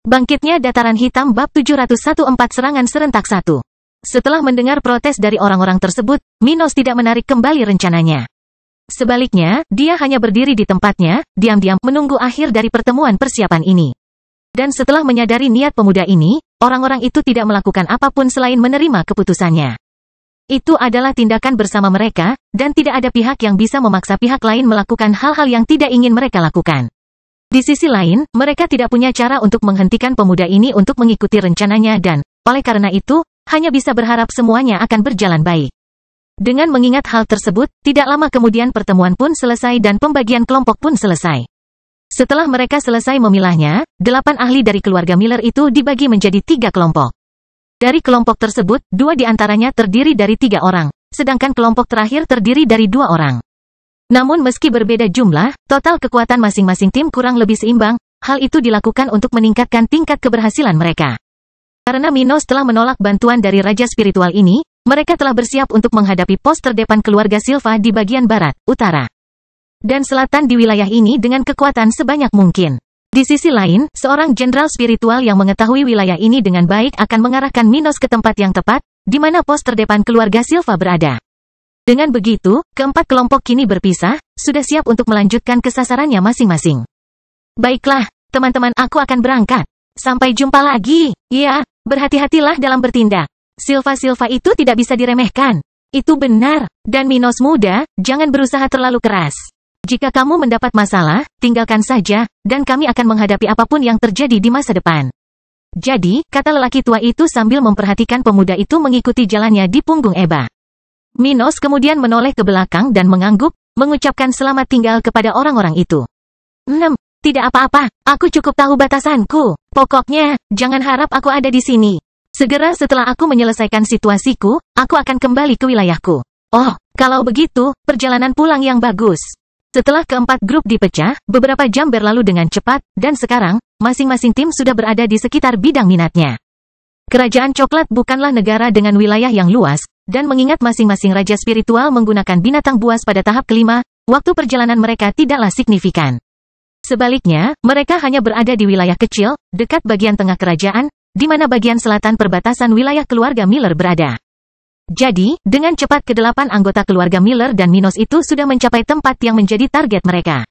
Bangkitnya Dataran Hitam Bab 714 Serangan Serentak 1. Setelah mendengar protes dari orang-orang tersebut, Minos tidak menarik kembali rencananya. Sebaliknya, dia hanya berdiri di tempatnya, diam-diam menunggu akhir dari pertemuan persiapan ini. Dan setelah menyadari niat pemuda ini, orang-orang itu tidak melakukan apapun selain menerima keputusannya. Itu adalah tindakan bersama mereka, dan tidak ada pihak yang bisa memaksa pihak lain melakukan hal-hal yang tidak ingin mereka lakukan. Di sisi lain, mereka tidak punya cara untuk menghentikan pemuda ini untuk mengikuti rencananya dan, oleh karena itu, hanya bisa berharap semuanya akan berjalan baik. Dengan mengingat hal tersebut, tidak lama kemudian pertemuan pun selesai dan pembagian kelompok pun selesai. Setelah mereka selesai memilahnya, 8 ahli dari keluarga Miller itu dibagi menjadi 3 kelompok. Dari kelompok tersebut, 2 diantaranya terdiri dari 3 orang, sedangkan kelompok terakhir terdiri dari 2 orang. Namun meski berbeda jumlah, total kekuatan masing-masing tim kurang lebih seimbang, hal itu dilakukan untuk meningkatkan tingkat keberhasilan mereka. Karena Minos telah menolak bantuan dari Raja Spiritual ini, mereka telah bersiap untuk menghadapi pos terdepan keluarga Silva di bagian barat, utara, dan selatan di wilayah ini dengan kekuatan sebanyak mungkin. Di sisi lain, seorang jenderal spiritual yang mengetahui wilayah ini dengan baik akan mengarahkan Minos ke tempat yang tepat, di mana pos terdepan keluarga Silva berada. Dengan begitu, keempat kelompok kini berpisah, sudah siap untuk melanjutkan ke sasarannya masing-masing. Baiklah, teman-teman, aku akan berangkat. Sampai jumpa lagi. Ya, berhati-hatilah dalam bertindak. Silva itu tidak bisa diremehkan. Itu benar. Dan Minos muda, jangan berusaha terlalu keras. Jika kamu mendapat masalah, tinggalkan saja, dan kami akan menghadapi apapun yang terjadi di masa depan. Jadi, kata lelaki tua itu sambil memperhatikan pemuda itu mengikuti jalannya di punggung Eba. Minos kemudian menoleh ke belakang dan mengangguk, mengucapkan selamat tinggal kepada orang-orang itu. Tidak apa-apa, aku cukup tahu batasanku. Pokoknya, jangan harap aku ada di sini. Segera setelah aku menyelesaikan situasiku, aku akan kembali ke wilayahku. Oh, kalau begitu, perjalanan pulang yang bagus. Setelah keempat grup dipecah, beberapa jam berlalu dengan cepat, dan sekarang, masing-masing tim sudah berada di sekitar bidang minatnya. Kerajaan Coklat bukanlah negara dengan wilayah yang luas, dan mengingat masing-masing raja spiritual menggunakan binatang buas pada tahap kelima, waktu perjalanan mereka tidaklah signifikan. Sebaliknya, mereka hanya berada di wilayah kecil, dekat bagian tengah kerajaan, di mana bagian selatan perbatasan wilayah keluarga Miller berada. Jadi, dengan cepat ke-8 anggota keluarga Miller dan Minos itu sudah mencapai tempat yang menjadi target mereka.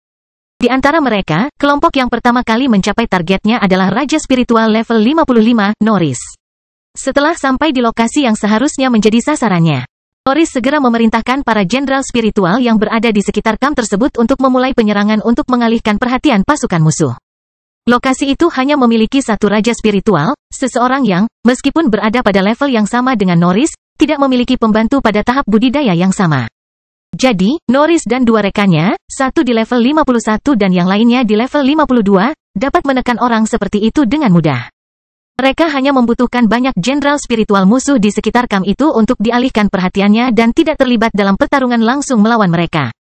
Di antara mereka, kelompok yang pertama kali mencapai targetnya adalah Raja Spiritual level 55, Norris. Setelah sampai di lokasi yang seharusnya menjadi sasarannya, Norris segera memerintahkan para jenderal spiritual yang berada di sekitar kamp tersebut untuk memulai penyerangan untuk mengalihkan perhatian pasukan musuh. Lokasi itu hanya memiliki satu raja spiritual, seseorang yang, meskipun berada pada level yang sama dengan Norris, tidak memiliki pembantu pada tahap budidaya yang sama. Jadi, Norris dan 2 rekannya, satu di level 51 dan yang lainnya di level 52, dapat menekan orang seperti itu dengan mudah. Mereka hanya membutuhkan banyak jenderal spiritual musuh di sekitar kamp itu untuk dialihkan perhatiannya dan tidak terlibat dalam pertarungan langsung melawan mereka.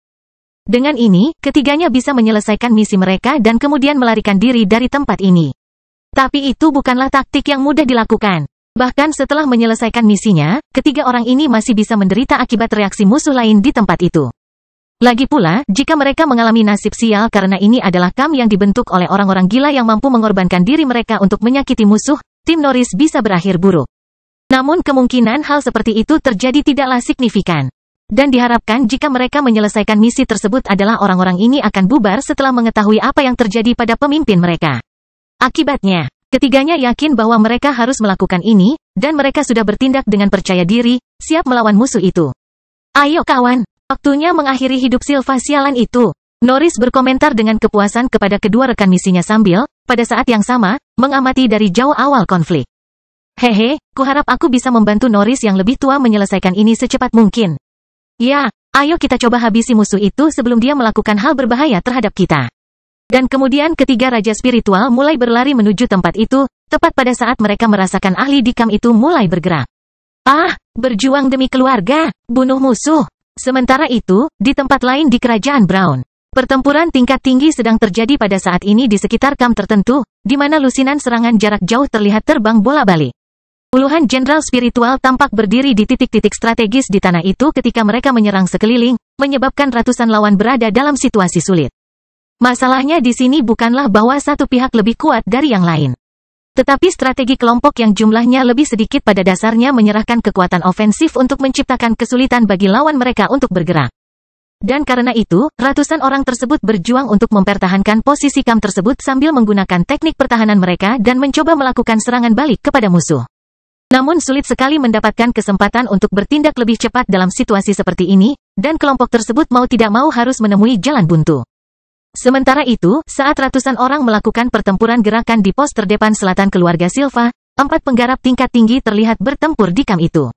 Dengan ini, ketiganya bisa menyelesaikan misi mereka dan kemudian melarikan diri dari tempat ini. Tapi itu bukanlah taktik yang mudah dilakukan. Bahkan setelah menyelesaikan misinya, ketiga orang ini masih bisa menderita akibat reaksi musuh lain di tempat itu. Lagi pula, jika mereka mengalami nasib sial karena ini adalah kamp yang dibentuk oleh orang-orang gila yang mampu mengorbankan diri mereka untuk menyakiti musuh, tim Norris bisa berakhir buruk. Namun kemungkinan hal seperti itu terjadi tidaklah signifikan. Dan diharapkan jika mereka menyelesaikan misi tersebut adalah orang-orang ini akan bubar setelah mengetahui apa yang terjadi pada pemimpin mereka. Akibatnya, ketiganya yakin bahwa mereka harus melakukan ini, dan mereka sudah bertindak dengan percaya diri, siap melawan musuh itu. Ayo kawan! Waktunya mengakhiri hidup Silva sialan itu. Norris berkomentar dengan kepuasan kepada kedua rekan misinya sambil, pada saat yang sama, mengamati dari jauh awal konflik. Hehe, kuharap aku bisa membantu Norris yang lebih tua menyelesaikan ini secepat mungkin. Ya, ayo kita coba habisi musuh itu sebelum dia melakukan hal berbahaya terhadap kita. Dan kemudian ketiga raja spiritual mulai berlari menuju tempat itu, tepat pada saat mereka merasakan ahli di kamp itu mulai bergerak. Berjuang demi keluarga, bunuh musuh. Sementara itu, di tempat lain di kerajaan Brown, pertempuran tingkat tinggi sedang terjadi pada saat ini di sekitar kamp tertentu, di mana lusinan serangan jarak jauh terlihat terbang bola-balik. Puluhan jenderal spiritual tampak berdiri di titik-titik strategis di tanah itu ketika mereka menyerang sekeliling, menyebabkan ratusan lawan berada dalam situasi sulit. Masalahnya di sini bukanlah bahwa satu pihak lebih kuat dari yang lain. Tetapi strategi kelompok yang jumlahnya lebih sedikit pada dasarnya menyerahkan kekuatan ofensif untuk menciptakan kesulitan bagi lawan mereka untuk bergerak. Dan karena itu, ratusan orang tersebut berjuang untuk mempertahankan posisi kamp tersebut sambil menggunakan teknik pertahanan mereka dan mencoba melakukan serangan balik kepada musuh. Namun sulit sekali mendapatkan kesempatan untuk bertindak lebih cepat dalam situasi seperti ini, dan kelompok tersebut mau tidak mau harus menemui jalan buntu. Sementara itu, saat ratusan orang melakukan pertempuran gerakan di pos terdepan selatan keluarga Silva, 4 penggarap tingkat tinggi terlihat bertempur di kamp itu.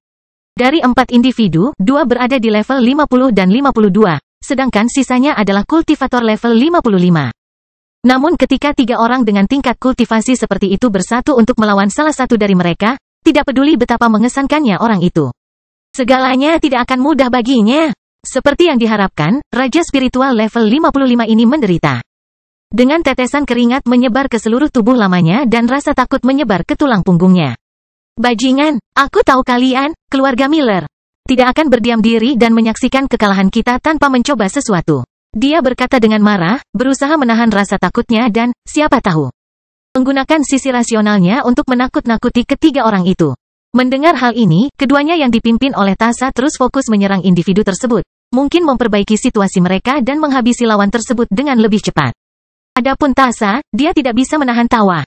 Dari 4 individu, 2 berada di level 50 dan 52, sedangkan sisanya adalah kultivator level 55. Namun ketika 3 orang dengan tingkat kultivasi seperti itu bersatu untuk melawan salah satu dari mereka, tidak peduli betapa mengesankannya orang itu. Segalanya tidak akan mudah baginya. Seperti yang diharapkan, Raja Spiritual level 55 ini menderita. Dengan tetesan keringat menyebar ke seluruh tubuh lamanya dan rasa takut menyebar ke tulang punggungnya. Bajingan, aku tahu kalian, keluarga Miller, tidak akan berdiam diri dan menyaksikan kekalahan kita tanpa mencoba sesuatu. Dia berkata dengan marah, berusaha menahan rasa takutnya dan, siapa tahu, menggunakan sisi rasionalnya untuk menakut-nakuti ketiga orang itu. Mendengar hal ini, keduanya yang dipimpin oleh Tasa terus fokus menyerang individu tersebut, mungkin memperbaiki situasi mereka dan menghabisi lawan tersebut dengan lebih cepat. Adapun Tasa, dia tidak bisa menahan tawa.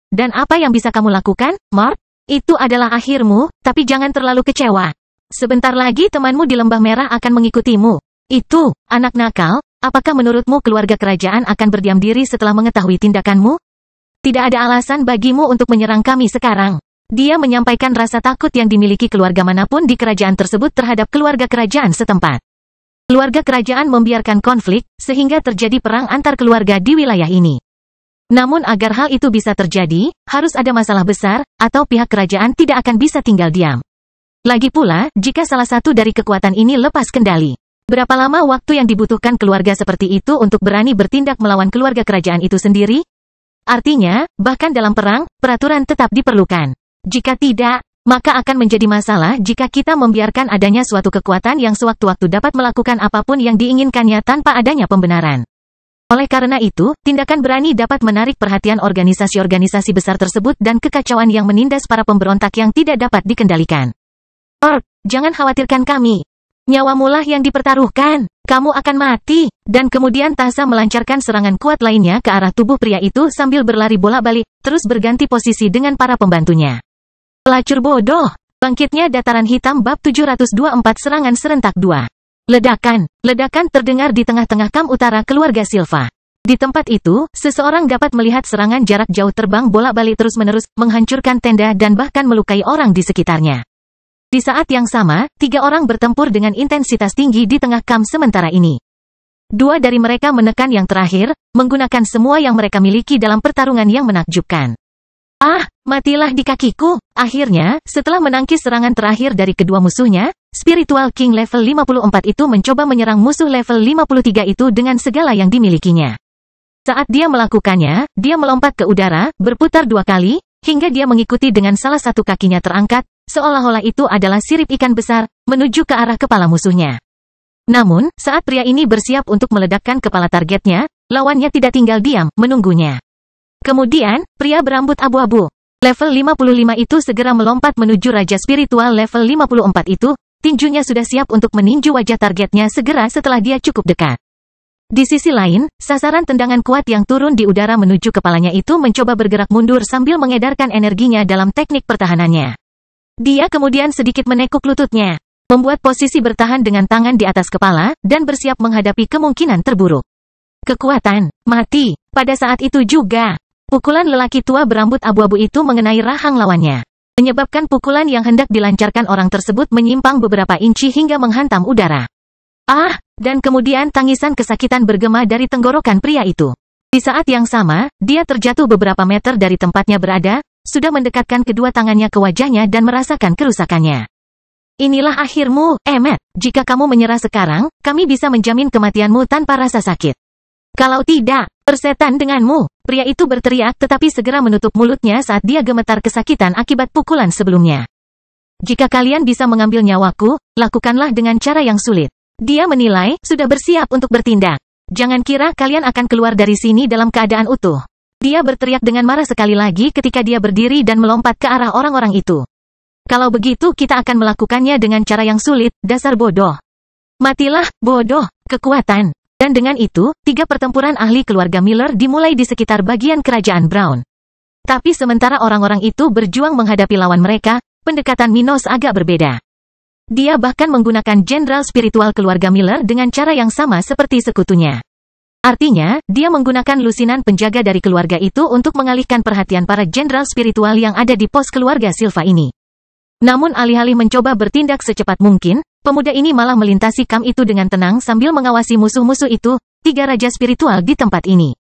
Dan apa yang bisa kamu lakukan, Mark? Itu adalah akhirmu, tapi jangan terlalu kecewa. Sebentar lagi temanmu di Lembah Merah akan mengikutimu. Itu, anak nakal, apakah menurutmu keluarga kerajaan akan berdiam diri setelah mengetahui tindakanmu? Tidak ada alasan bagimu untuk menyerang kami sekarang. Dia menyampaikan rasa takut yang dimiliki keluarga manapun di kerajaan tersebut terhadap keluarga kerajaan setempat. Keluarga kerajaan membiarkan konflik, sehingga terjadi perang antar keluarga di wilayah ini. Namun agar hal itu bisa terjadi, harus ada masalah besar, atau pihak kerajaan tidak akan bisa tinggal diam. Lagi pula, jika salah satu dari kekuatan ini lepas kendali, berapa lama waktu yang dibutuhkan keluarga seperti itu untuk berani bertindak melawan keluarga kerajaan itu sendiri? Artinya, bahkan dalam perang, peraturan tetap diperlukan. Jika tidak, maka akan menjadi masalah jika kita membiarkan adanya suatu kekuatan yang sewaktu-waktu dapat melakukan apapun yang diinginkannya tanpa adanya pembenaran. Oleh karena itu, tindakan berani dapat menarik perhatian organisasi-organisasi besar tersebut dan kekacauan yang menindas para pemberontak yang tidak dapat dikendalikan. Jangan khawatirkan kami. Nyawamulah yang dipertaruhkan. Kamu akan mati. Dan kemudian Tasa melancarkan serangan kuat lainnya ke arah tubuh pria itu sambil berlari bolak-balik, terus berganti posisi dengan para pembantunya. Pelacur bodoh. Bangkitnya dataran hitam bab 724 serangan serentak 2. Ledakan terdengar di tengah-tengah kamp utara keluarga Silva. Di tempat itu, seseorang dapat melihat serangan jarak jauh terbang bolak-balik terus-menerus, menghancurkan tenda dan bahkan melukai orang di sekitarnya. Di saat yang sama, 3 orang bertempur dengan intensitas tinggi di tengah kamp sementara ini. 2 dari mereka menekan yang terakhir, menggunakan semua yang mereka miliki dalam pertarungan yang menakjubkan. Matilah di kakiku. Akhirnya, setelah menangkis serangan terakhir dari kedua musuhnya, Spiritual King level 54 itu mencoba menyerang musuh level 53 itu dengan segala yang dimilikinya. Saat dia melakukannya, dia melompat ke udara, berputar 2 kali, hingga dia mengikuti dengan salah satu kakinya terangkat, seolah-olah itu adalah sirip ikan besar, menuju ke arah kepala musuhnya. Namun, saat pria ini bersiap untuk meledakkan kepala targetnya, lawannya tidak tinggal diam, menunggunya. Kemudian, pria berambut abu-abu level 55 itu segera melompat menuju Raja Spiritual level 54 itu, tinjunya sudah siap untuk meninju wajah targetnya segera setelah dia cukup dekat. Di sisi lain, sasaran tendangan kuat yang turun di udara menuju kepalanya itu mencoba bergerak mundur sambil mengedarkan energinya dalam teknik pertahanannya. Dia kemudian sedikit menekuk lututnya, membuat posisi bertahan dengan tangan di atas kepala, dan bersiap menghadapi kemungkinan terburuk. Kekuatan, mati. Pada saat itu juga, pukulan lelaki tua berambut abu-abu itu mengenai rahang lawannya, menyebabkan pukulan yang hendak dilancarkan orang tersebut menyimpang beberapa inci hingga menghantam udara. Dan kemudian tangisan kesakitan bergema dari tenggorokan pria itu. Di saat yang sama, dia terjatuh beberapa meter dari tempatnya berada, sudah mendekatkan kedua tangannya ke wajahnya dan merasakan kerusakannya. Inilah akhirmu, Emmet. Jika kamu menyerah sekarang, kami bisa menjamin kematianmu tanpa rasa sakit. Kalau tidak, persetan denganmu. Pria itu berteriak tetapi segera menutup mulutnya saat dia gemetar kesakitan akibat pukulan sebelumnya. Jika kalian bisa mengambil nyawaku, lakukanlah dengan cara yang sulit. Dia menilai, sudah bersiap untuk bertindak. Jangan kira kalian akan keluar dari sini dalam keadaan utuh. Dia berteriak dengan marah sekali lagi ketika dia berdiri dan melompat ke arah orang-orang itu. Kalau begitu kita akan melakukannya dengan cara yang sulit, dasar bodoh. Matilah, bodoh, kekuatan. Dan dengan itu, 3 pertempuran ahli keluarga Miller dimulai di sekitar bagian kerajaan Brown. Tapi sementara orang-orang itu berjuang menghadapi lawan mereka, pendekatan Minos agak berbeda. Dia bahkan menggunakan jenderal spiritual keluarga Miller dengan cara yang sama seperti sekutunya. Artinya, dia menggunakan lusinan penjaga dari keluarga itu untuk mengalihkan perhatian para jenderal spiritual yang ada di pos keluarga Silva ini. Namun alih-alih mencoba bertindak secepat mungkin, pemuda ini malah melintasi kam itu dengan tenang sambil mengawasi musuh-musuh itu, 3 raja spiritual di tempat ini.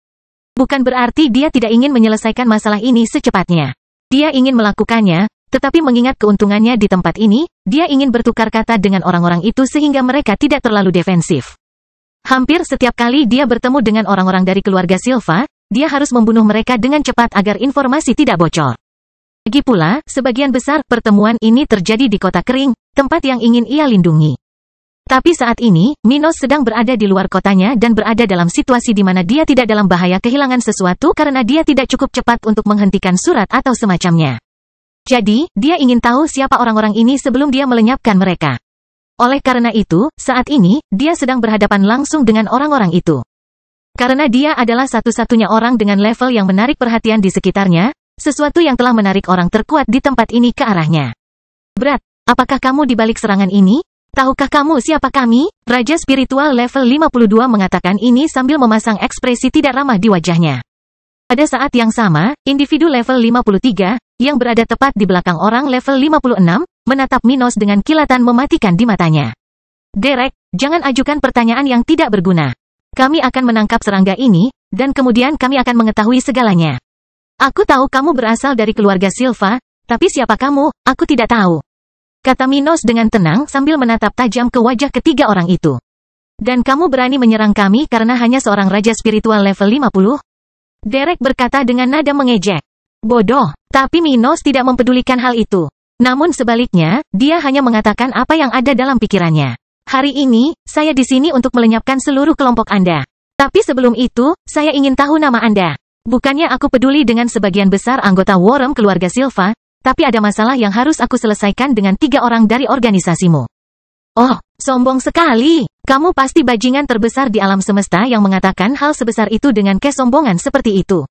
Bukan berarti dia tidak ingin menyelesaikan masalah ini secepatnya. Dia ingin melakukannya, tetapi mengingat keuntungannya di tempat ini, dia ingin bertukar kata dengan orang-orang itu sehingga mereka tidak terlalu defensif. Hampir setiap kali dia bertemu dengan orang-orang dari keluarga Silva, dia harus membunuh mereka dengan cepat agar informasi tidak bocor. Lagi pula, sebagian besar pertemuan ini terjadi di kota kering, tempat yang ingin ia lindungi. Tapi saat ini, Minos sedang berada di luar kotanya dan berada dalam situasi di mana dia tidak dalam bahaya kehilangan sesuatu karena dia tidak cukup cepat untuk menghentikan surat atau semacamnya. Jadi, dia ingin tahu siapa orang-orang ini sebelum dia melenyapkan mereka. Oleh karena itu, saat ini, dia sedang berhadapan langsung dengan orang-orang itu. Karena dia adalah satu-satunya orang dengan level yang menarik perhatian di sekitarnya, sesuatu yang telah menarik orang terkuat di tempat ini ke arahnya. Berat, apakah kamu di balik serangan ini? Tahukah kamu siapa kami? Raja spiritual level 52 mengatakan ini sambil memasang ekspresi tidak ramah di wajahnya. Pada saat yang sama, individu level 53, yang berada tepat di belakang orang level 56, menatap Minos dengan kilatan mematikan di matanya. Derek, jangan ajukan pertanyaan yang tidak berguna. Kami akan menangkap serangga ini, dan kemudian kami akan mengetahui segalanya. Aku tahu kamu berasal dari keluarga Silva, tapi siapa kamu, aku tidak tahu. Kata Minos dengan tenang sambil menatap tajam ke wajah ketiga orang itu. Dan kamu berani menyerang kami karena hanya seorang raja spiritual level 50? Derek berkata dengan nada mengejek. Bodoh, tapi Minos tidak mempedulikan hal itu. Namun sebaliknya, dia hanya mengatakan apa yang ada dalam pikirannya. Hari ini, saya di sini untuk melenyapkan seluruh kelompok Anda. Tapi sebelum itu, saya ingin tahu nama Anda. Bukannya aku peduli dengan sebagian besar anggota Worm keluarga Silva, tapi ada masalah yang harus aku selesaikan dengan 3 orang dari organisasimu. Oh, sombong sekali. Kamu pasti bajingan terbesar di alam semesta yang mengatakan hal sebesar itu dengan kesombongan seperti itu.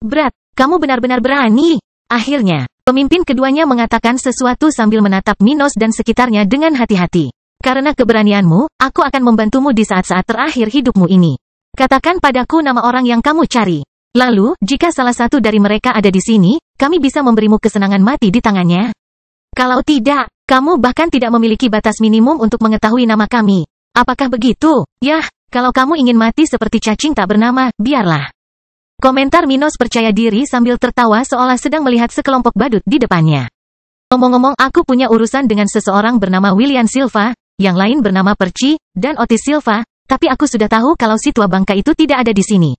Berat, kamu benar-benar berani. Akhirnya, pemimpin keduanya mengatakan sesuatu sambil menatap Minos dan sekitarnya dengan hati-hati. Karena keberanianmu, aku akan membantumu di saat-saat terakhir hidupmu ini. Katakan padaku nama orang yang kamu cari. Lalu, jika salah satu dari mereka ada di sini, kami bisa memberimu kesenangan mati di tangannya. Kalau tidak, kamu bahkan tidak memiliki batas minimum untuk mengetahui nama kami. Apakah begitu? Yah, kalau kamu ingin mati seperti cacing tak bernama, biarlah. Komentar Minos percaya diri sambil tertawa seolah sedang melihat sekelompok badut di depannya. Ngomong-ngomong, aku punya urusan dengan seseorang bernama William Silva, yang lain bernama Percy, dan Otis Silva, tapi aku sudah tahu kalau si tua bangka itu tidak ada di sini.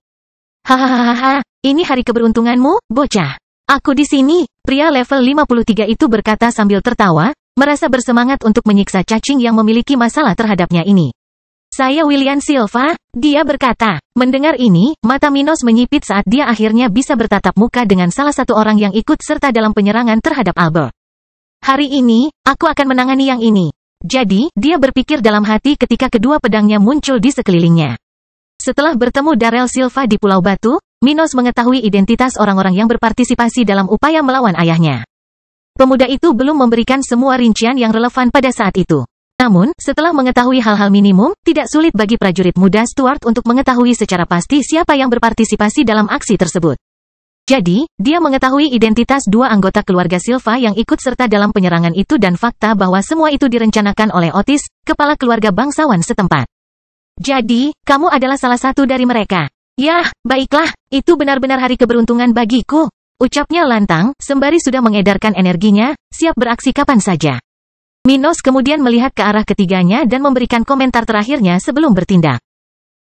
Hahaha, ini hari keberuntunganmu, bocah. Aku di sini, pria level 53 itu berkata sambil tertawa, merasa bersemangat untuk menyiksa cacing yang memiliki masalah terhadapnya ini. Saya William Silva, dia berkata. Mendengar ini, mata Minos menyipit saat dia akhirnya bisa bertatap muka dengan salah satu orang yang ikut serta dalam penyerangan terhadap Albert. Hari ini, aku akan menangani yang ini. Jadi, dia berpikir dalam hati ketika kedua pedangnya muncul di sekelilingnya. Setelah bertemu Darrell Silva di Pulau Batu, Minos mengetahui identitas orang-orang yang berpartisipasi dalam upaya melawan ayahnya. Pemuda itu belum memberikan semua rincian yang relevan pada saat itu. Namun, setelah mengetahui hal-hal minimum, tidak sulit bagi prajurit muda Stuart untuk mengetahui secara pasti siapa yang berpartisipasi dalam aksi tersebut. Jadi, dia mengetahui identitas 2 anggota keluarga Silva yang ikut serta dalam penyerangan itu dan fakta bahwa semua itu direncanakan oleh Otis, kepala keluarga bangsawan setempat. Jadi, kamu adalah salah satu dari mereka. Yah, baiklah, itu benar-benar hari keberuntungan bagiku. Ucapnya lantang, sembari sudah mengedarkan energinya, siap beraksi kapan saja. Minos kemudian melihat ke arah ketiganya dan memberikan komentar terakhirnya sebelum bertindak.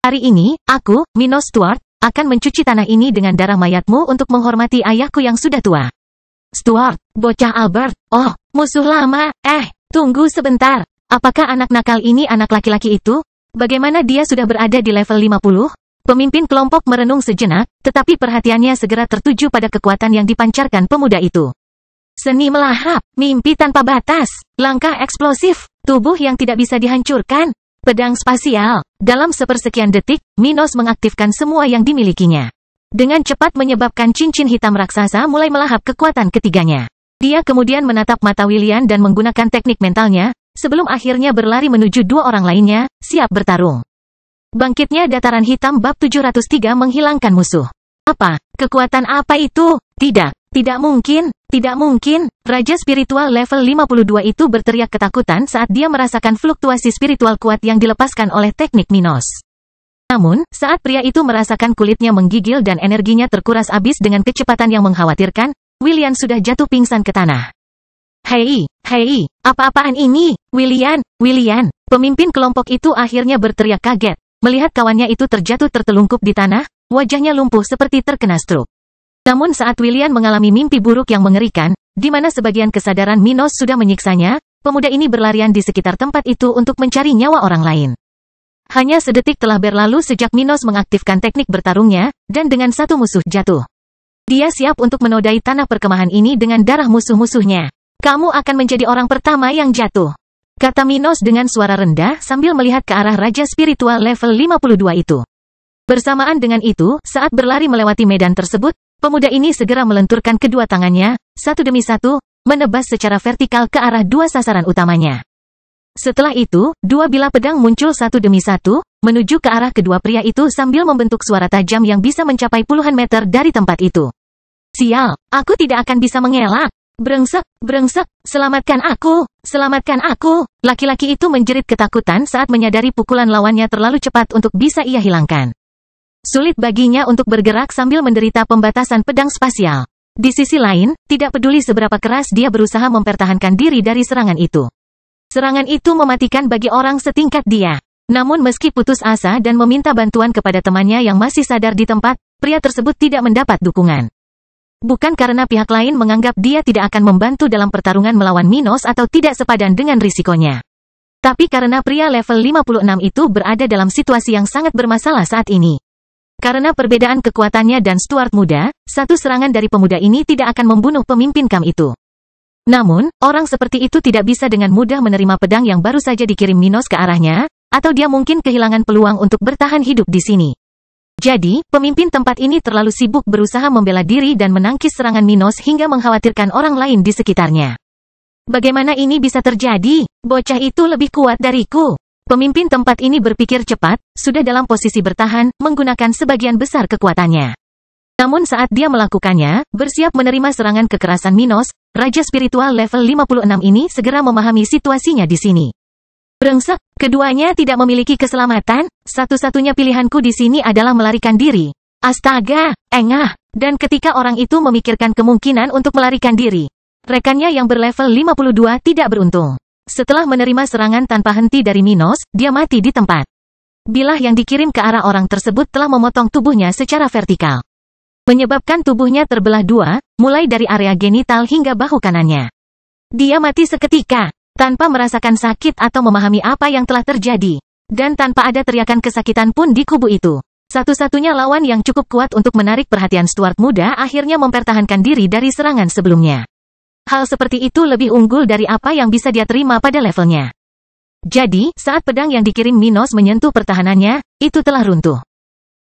Hari ini, aku, Minos Stuart, akan mencuci tanah ini dengan darah mayatmu untuk menghormati ayahku yang sudah tua. Stuart, bocah Albert, oh, musuh lama, tunggu sebentar. Apakah anak nakal ini anak laki-laki itu? Bagaimana dia sudah berada di level 50? Pemimpin kelompok merenung sejenak, tetapi perhatiannya segera tertuju pada kekuatan yang dipancarkan pemuda itu. Seni melahap, mimpi tanpa batas, langkah eksplosif, tubuh yang tidak bisa dihancurkan, pedang spasial. Dalam sepersekian detik, Minos mengaktifkan semua yang dimilikinya. Dengan cepat menyebabkan cincin hitam raksasa mulai melahap kekuatan ketiganya. Dia kemudian menatap mata William dan menggunakan teknik mentalnya, sebelum akhirnya berlari menuju dua orang lainnya, siap bertarung. Bangkitnya dataran hitam bab 703 menghilangkan musuh. Apa? Kekuatan apa itu? Tidak mungkin, tidak mungkin. Raja spiritual level 52 itu berteriak ketakutan saat dia merasakan fluktuasi spiritual kuat yang dilepaskan oleh teknik Minos. Namun, saat pria itu merasakan kulitnya menggigil dan energinya terkuras habis dengan kecepatan yang mengkhawatirkan, William sudah jatuh pingsan ke tanah. Hei, apa-apaan ini? William. Pemimpin kelompok itu akhirnya berteriak kaget. Melihat kawannya itu terjatuh tertelungkup di tanah, wajahnya lumpuh seperti terkena stroke. Namun saat William mengalami mimpi buruk yang mengerikan, di mana sebagian kesadaran Minos sudah menyiksanya, pemuda ini berlarian di sekitar tempat itu untuk mencari nyawa orang lain. Hanya sedetik telah berlalu sejak Minos mengaktifkan teknik bertarungnya, dan dengan satu musuh jatuh. Dia siap untuk menodai tanah perkemahan ini dengan darah musuh-musuhnya. Kamu akan menjadi orang pertama yang jatuh, kata Minos dengan suara rendah sambil melihat ke arah Raja Spiritual level 52 itu. Bersamaan dengan itu, saat berlari melewati medan tersebut, pemuda ini segera melenturkan kedua tangannya, satu demi satu, menebas secara vertikal ke arah dua sasaran utamanya. Setelah itu, dua bilah pedang muncul satu demi satu, menuju ke arah kedua pria itu sambil membentuk suara tajam yang bisa mencapai puluhan meter dari tempat itu. Sial, aku tidak akan bisa mengelak. Brengsek, selamatkan aku. Laki-laki itu menjerit ketakutan saat menyadari pukulan lawannya terlalu cepat untuk bisa ia hilangkan. Sulit baginya untuk bergerak sambil menderita pembatasan pedang spasial. Di sisi lain, tidak peduli seberapa keras dia berusaha mempertahankan diri dari serangan itu. Serangan itu mematikan bagi orang setingkat dia. Namun meski putus asa dan meminta bantuan kepada temannya yang masih sadar di tempat, pria tersebut tidak mendapat dukungan. Bukan karena pihak lain menganggap dia tidak akan membantu dalam pertarungan melawan Minos atau tidak sepadan dengan risikonya. Tapi karena pria level 56 itu berada dalam situasi yang sangat bermasalah saat ini. Karena perbedaan kekuatannya dan Stuart muda, satu serangan dari pemuda ini tidak akan membunuh pemimpin KAM itu. Namun, orang seperti itu tidak bisa dengan mudah menerima pedang yang baru saja dikirim Minos ke arahnya, atau dia mungkin kehilangan peluang untuk bertahan hidup di sini. Jadi, pemimpin tempat ini terlalu sibuk berusaha membela diri dan menangkis serangan Minos hingga mengkhawatirkan orang lain di sekitarnya. Bagaimana ini bisa terjadi? Bocah itu lebih kuat dariku. Pemimpin tempat ini berpikir cepat, sudah dalam posisi bertahan, menggunakan sebagian besar kekuatannya. Namun saat dia melakukannya, bersiap menerima serangan kekerasan Minos, Raja Spiritual level 56 ini segera memahami situasinya di sini. Brengsek, keduanya tidak memiliki keselamatan, satu-satunya pilihanku di sini adalah melarikan diri. Astaga, engah, dan ketika orang itu memikirkan kemungkinan untuk melarikan diri, rekannya yang berlevel 52 tidak beruntung. Setelah menerima serangan tanpa henti dari Minos, dia mati di tempat. Bilah yang dikirim ke arah orang tersebut telah memotong tubuhnya secara vertikal, menyebabkan tubuhnya terbelah dua, mulai dari area genital hingga bahu kanannya. Dia mati seketika, tanpa merasakan sakit atau memahami apa yang telah terjadi. Dan tanpa ada teriakan kesakitan pun di kubu itu. Satu-satunya lawan yang cukup kuat untuk menarik perhatian Stuart muda akhirnya mempertahankan diri dari serangan sebelumnya. Hal seperti itu lebih unggul dari apa yang bisa dia terima pada levelnya. Jadi, saat pedang yang dikirim Minos menyentuh pertahanannya, itu telah runtuh.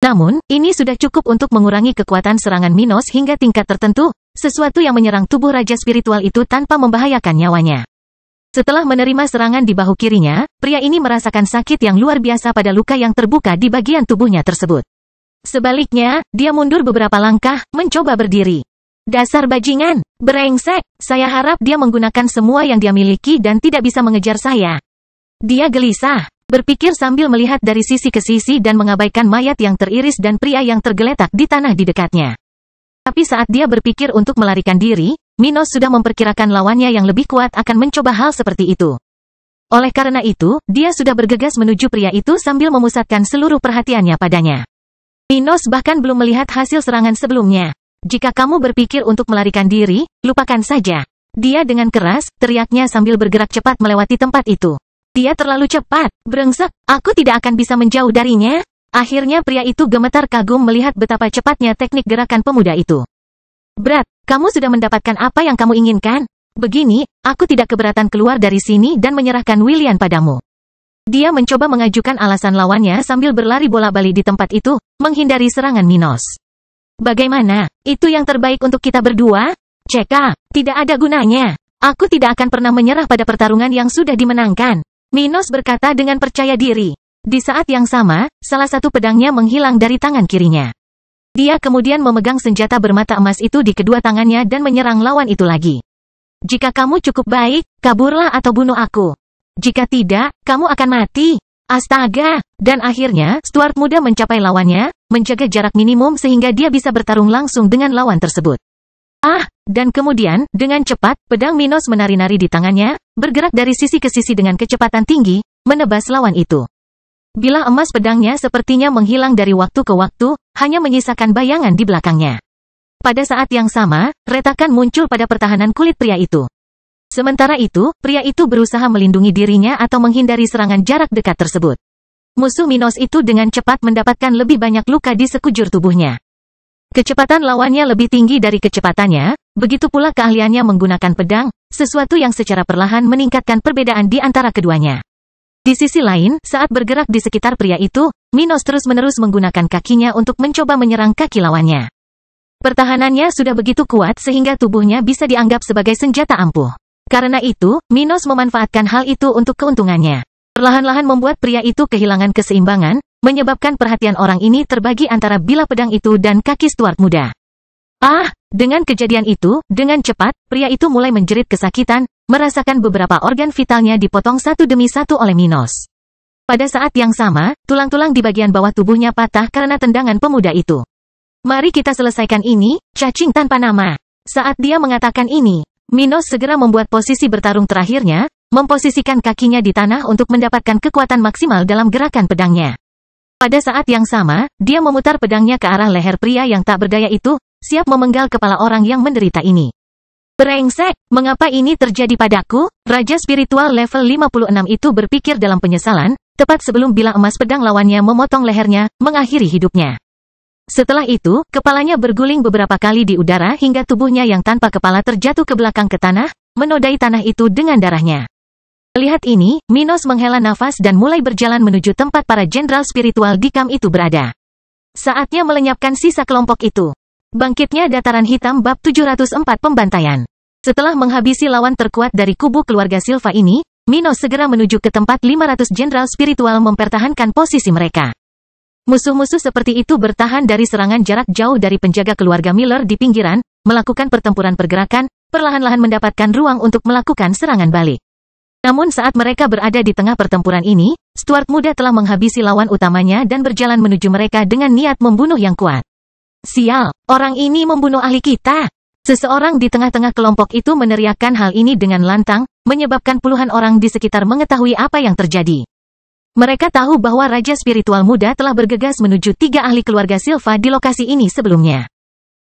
Namun, ini sudah cukup untuk mengurangi kekuatan serangan Minos hingga tingkat tertentu, sesuatu yang menyerang tubuh Raja Spiritual itu tanpa membahayakan nyawanya. Setelah menerima serangan di bahu kirinya, pria ini merasakan sakit yang luar biasa pada luka yang terbuka di bagian tubuhnya tersebut. Sebaliknya, dia mundur beberapa langkah, mencoba berdiri. Dasar bajingan, brengsek, saya harap dia menggunakan semua yang dia miliki dan tidak bisa mengejar saya. Dia gelisah, berpikir sambil melihat dari sisi ke sisi dan mengabaikan mayat yang teriris dan pria yang tergeletak di tanah di dekatnya. Tapi saat dia berpikir untuk melarikan diri, Minos sudah memperkirakan lawannya yang lebih kuat akan mencoba hal seperti itu. Oleh karena itu, dia sudah bergegas menuju pria itu sambil memusatkan seluruh perhatiannya padanya. Minos bahkan belum melihat hasil serangan sebelumnya. Jika kamu berpikir untuk melarikan diri, lupakan saja. Dia dengan keras, teriaknya sambil bergerak cepat melewati tempat itu. Dia terlalu cepat, brengsek, aku tidak akan bisa menjauh darinya. Akhirnya pria itu gemetar kagum melihat betapa cepatnya teknik gerakan pemuda itu. Brad, kamu sudah mendapatkan apa yang kamu inginkan? Begini, aku tidak keberatan keluar dari sini dan menyerahkan William padamu. Dia mencoba mengajukan alasan lawannya sambil berlari bola-balik di tempat itu, menghindari serangan Minos. Bagaimana? Itu yang terbaik untuk kita berdua? Ceka, tidak ada gunanya. Aku tidak akan pernah menyerah pada pertarungan yang sudah dimenangkan. Minos berkata dengan percaya diri. Di saat yang sama, salah satu pedangnya menghilang dari tangan kirinya. Dia kemudian memegang senjata bermata emas itu di kedua tangannya dan menyerang lawan itu lagi. Jika kamu cukup baik, kaburlah atau bunuh aku. Jika tidak, kamu akan mati. Astaga! Dan akhirnya, Stuart muda mencapai lawannya, menjaga jarak minimum sehingga dia bisa bertarung langsung dengan lawan tersebut. Dan kemudian, dengan cepat, pedang Minos menari-nari di tangannya, bergerak dari sisi ke sisi dengan kecepatan tinggi, menebas lawan itu. Bilah emas pedangnya sepertinya menghilang dari waktu ke waktu, hanya menyisakan bayangan di belakangnya. Pada saat yang sama, retakan muncul pada pertahanan kulit pria itu. Sementara itu, pria itu berusaha melindungi dirinya atau menghindari serangan jarak dekat tersebut. Musuh Minos itu dengan cepat mendapatkan lebih banyak luka di sekujur tubuhnya. Kecepatan lawannya lebih tinggi dari kecepatannya, begitu pula keahliannya menggunakan pedang, sesuatu yang secara perlahan meningkatkan perbedaan di antara keduanya. Di sisi lain, saat bergerak di sekitar pria itu, Minos terus-menerus menggunakan kakinya untuk mencoba menyerang kaki lawannya. Pertahanannya sudah begitu kuat sehingga tubuhnya bisa dianggap sebagai senjata ampuh. Karena itu, Minos memanfaatkan hal itu untuk keuntungannya. Perlahan-lahan membuat pria itu kehilangan keseimbangan, menyebabkan perhatian orang ini terbagi antara bilah pedang itu dan kaki Stuart muda. Dengan kejadian itu, dengan cepat, pria itu mulai menjerit kesakitan, merasakan beberapa organ vitalnya dipotong satu demi satu oleh Minos. Pada saat yang sama, tulang-tulang di bagian bawah tubuhnya patah karena tendangan pemuda itu. Mari kita selesaikan ini, cacing tanpa nama. Saat dia mengatakan ini, Minos segera membuat posisi bertarung terakhirnya, memposisikan kakinya di tanah untuk mendapatkan kekuatan maksimal dalam gerakan pedangnya. Pada saat yang sama, dia memutar pedangnya ke arah leher pria yang tak berdaya itu, siap memenggal kepala orang yang menderita ini. Brengsek, mengapa ini terjadi padaku? Raja spiritual level 56 itu berpikir dalam penyesalan, tepat sebelum bilah emas pedang lawannya memotong lehernya, mengakhiri hidupnya. Setelah itu, kepalanya berguling beberapa kali di udara hingga tubuhnya yang tanpa kepala terjatuh ke belakang ke tanah, menodai tanah itu dengan darahnya. Melihat ini, Minos menghela nafas dan mulai berjalan menuju tempat para jenderal spiritual di kamp itu berada. Saatnya melenyapkan sisa kelompok itu. Bangkitnya dataran hitam bab 704 pembantaian. Setelah menghabisi lawan terkuat dari kubu keluarga Silva ini, Minos segera menuju ke tempat 500 jenderal spiritual mempertahankan posisi mereka. Musuh-musuh seperti itu bertahan dari serangan jarak jauh dari penjaga keluarga Miller di pinggiran, melakukan pertempuran pergerakan, perlahan-lahan mendapatkan ruang untuk melakukan serangan balik. Namun saat mereka berada di tengah pertempuran ini, Stuart muda telah menghabisi lawan utamanya dan berjalan menuju mereka dengan niat membunuh yang kuat. Sial, orang ini membunuh ahli kita. Seseorang di tengah-tengah kelompok itu meneriakkan hal ini dengan lantang, menyebabkan puluhan orang di sekitar mengetahui apa yang terjadi. Mereka tahu bahwa Raja Spiritual Muda telah bergegas menuju 3 ahli keluarga Silva di lokasi ini sebelumnya.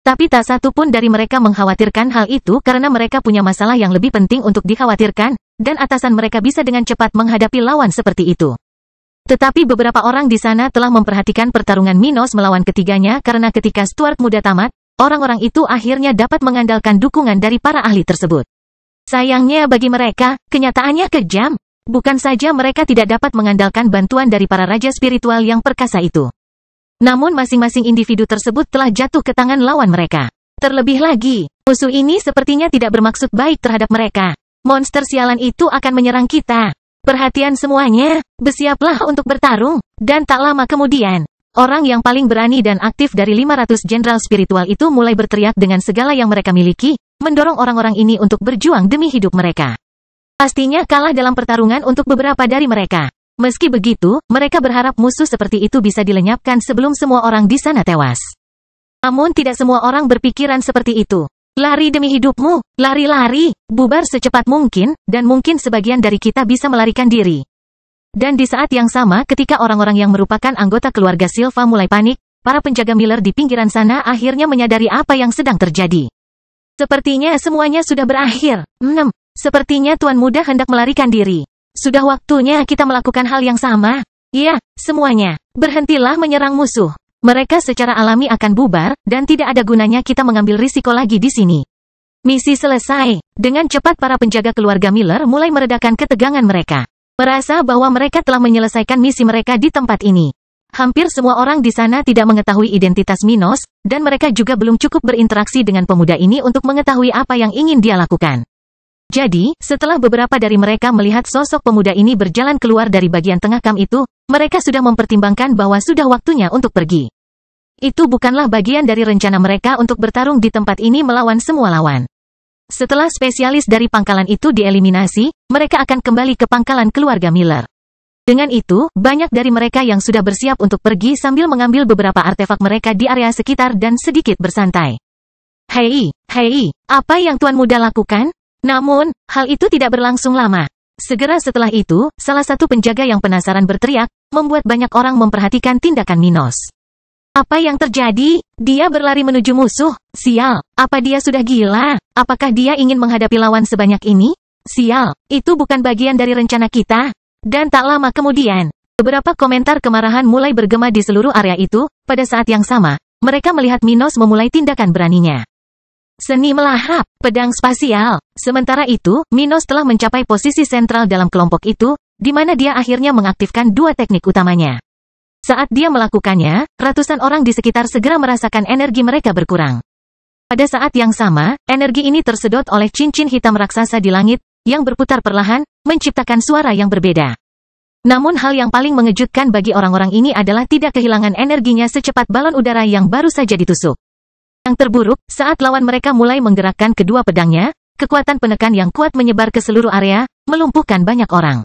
Tapi tak satu pun dari mereka mengkhawatirkan hal itu karena mereka punya masalah yang lebih penting untuk dikhawatirkan, dan atasan mereka bisa dengan cepat menghadapi lawan seperti itu. Tetapi beberapa orang di sana telah memperhatikan pertarungan Minos melawan ketiganya karena ketika Stuart muda tamat, orang-orang itu akhirnya dapat mengandalkan dukungan dari para ahli tersebut. Sayangnya bagi mereka, kenyataannya kejam. Bukan saja mereka tidak dapat mengandalkan bantuan dari para raja spiritual yang perkasa itu. Namun masing-masing individu tersebut telah jatuh ke tangan lawan mereka. Terlebih lagi, musuh ini sepertinya tidak bermaksud baik terhadap mereka. Monster sialan itu akan menyerang kita. Perhatian semuanya, bersiaplah untuk bertarung, dan tak lama kemudian, orang yang paling berani dan aktif dari 500 jenderal spiritual itu mulai berteriak dengan segala yang mereka miliki, mendorong orang-orang ini untuk berjuang demi hidup mereka. Pastinya kalah dalam pertarungan untuk beberapa dari mereka. Meski begitu, mereka berharap musuh seperti itu bisa dilenyapkan sebelum semua orang di sana tewas. Namun tidak semua orang berpikiran seperti itu. Lari demi hidupmu, lari-lari, bubar secepat mungkin, dan mungkin sebagian dari kita bisa melarikan diri. Dan di saat yang sama ketika orang-orang yang merupakan anggota keluarga Silva mulai panik, para penjaga Miller di pinggiran sana akhirnya menyadari apa yang sedang terjadi. Sepertinya semuanya sudah berakhir. Sepertinya Tuan Muda hendak melarikan diri. Sudah waktunya kita melakukan hal yang sama. Ya, semuanya, berhentilah menyerang musuh. Mereka secara alami akan bubar, dan tidak ada gunanya kita mengambil risiko lagi di sini. Misi selesai. Dengan cepat para penjaga keluarga Miller mulai meredakan ketegangan mereka. Merasa bahwa mereka telah menyelesaikan misi mereka di tempat ini. Hampir semua orang di sana tidak mengetahui identitas Minos, dan mereka juga belum cukup berinteraksi dengan pemuda ini untuk mengetahui apa yang ingin dia lakukan. Jadi, setelah beberapa dari mereka melihat sosok pemuda ini berjalan keluar dari bagian tengah kam itu, mereka sudah mempertimbangkan bahwa sudah waktunya untuk pergi. Itu bukanlah bagian dari rencana mereka untuk bertarung di tempat ini melawan semua lawan. Setelah spesialis dari pangkalan itu dieliminasi, mereka akan kembali ke pangkalan keluarga Miller. Dengan itu, banyak dari mereka yang sudah bersiap untuk pergi sambil mengambil beberapa artefak mereka di area sekitar dan sedikit bersantai. Hei, apa yang Tuan Muda lakukan? Namun, hal itu tidak berlangsung lama. Segera setelah itu, salah satu penjaga yang penasaran berteriak, membuat banyak orang memperhatikan tindakan Minos. Apa yang terjadi? Dia berlari menuju musuh. Sial, apa dia sudah gila? Apakah dia ingin menghadapi lawan sebanyak ini? Sial, itu bukan bagian dari rencana kita. Dan tak lama kemudian, beberapa komentar kemarahan mulai bergema di seluruh area itu. Pada saat yang sama, mereka melihat Minos memulai tindakan beraninya. Seni melahap, pedang spasial. Sementara itu, Minos telah mencapai posisi sentral dalam kelompok itu, di mana dia akhirnya mengaktifkan dua teknik utamanya. Saat dia melakukannya, ratusan orang di sekitar segera merasakan energi mereka berkurang. Pada saat yang sama, energi ini tersedot oleh cincin hitam raksasa di langit, yang berputar perlahan, menciptakan suara yang berbeda. Namun hal yang paling mengejutkan bagi orang-orang ini adalah tidak kehilangan energinya secepat balon udara yang baru saja ditusuk. Yang terburuk, saat lawan mereka mulai menggerakkan kedua pedangnya, kekuatan penekan yang kuat menyebar ke seluruh area, melumpuhkan banyak orang.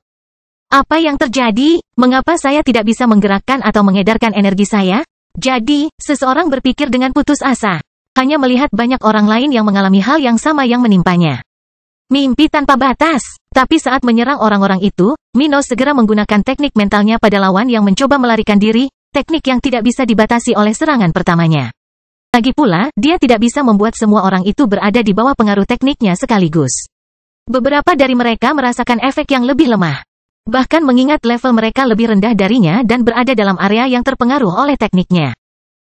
Apa yang terjadi? Mengapa saya tidak bisa menggerakkan atau mengedarkan energi saya? Jadi, seseorang berpikir dengan putus asa. Hanya melihat banyak orang lain yang mengalami hal yang sama yang menimpanya. Mimpi tanpa batas. Tapi saat menyerang orang-orang itu, Minos segera menggunakan teknik mentalnya pada lawan yang mencoba melarikan diri, teknik yang tidak bisa dibatasi oleh serangan pertamanya. Lagi pula, dia tidak bisa membuat semua orang itu berada di bawah pengaruh tekniknya sekaligus. Beberapa dari mereka merasakan efek yang lebih lemah. Bahkan mengingat level mereka lebih rendah darinya dan berada dalam area yang terpengaruh oleh tekniknya.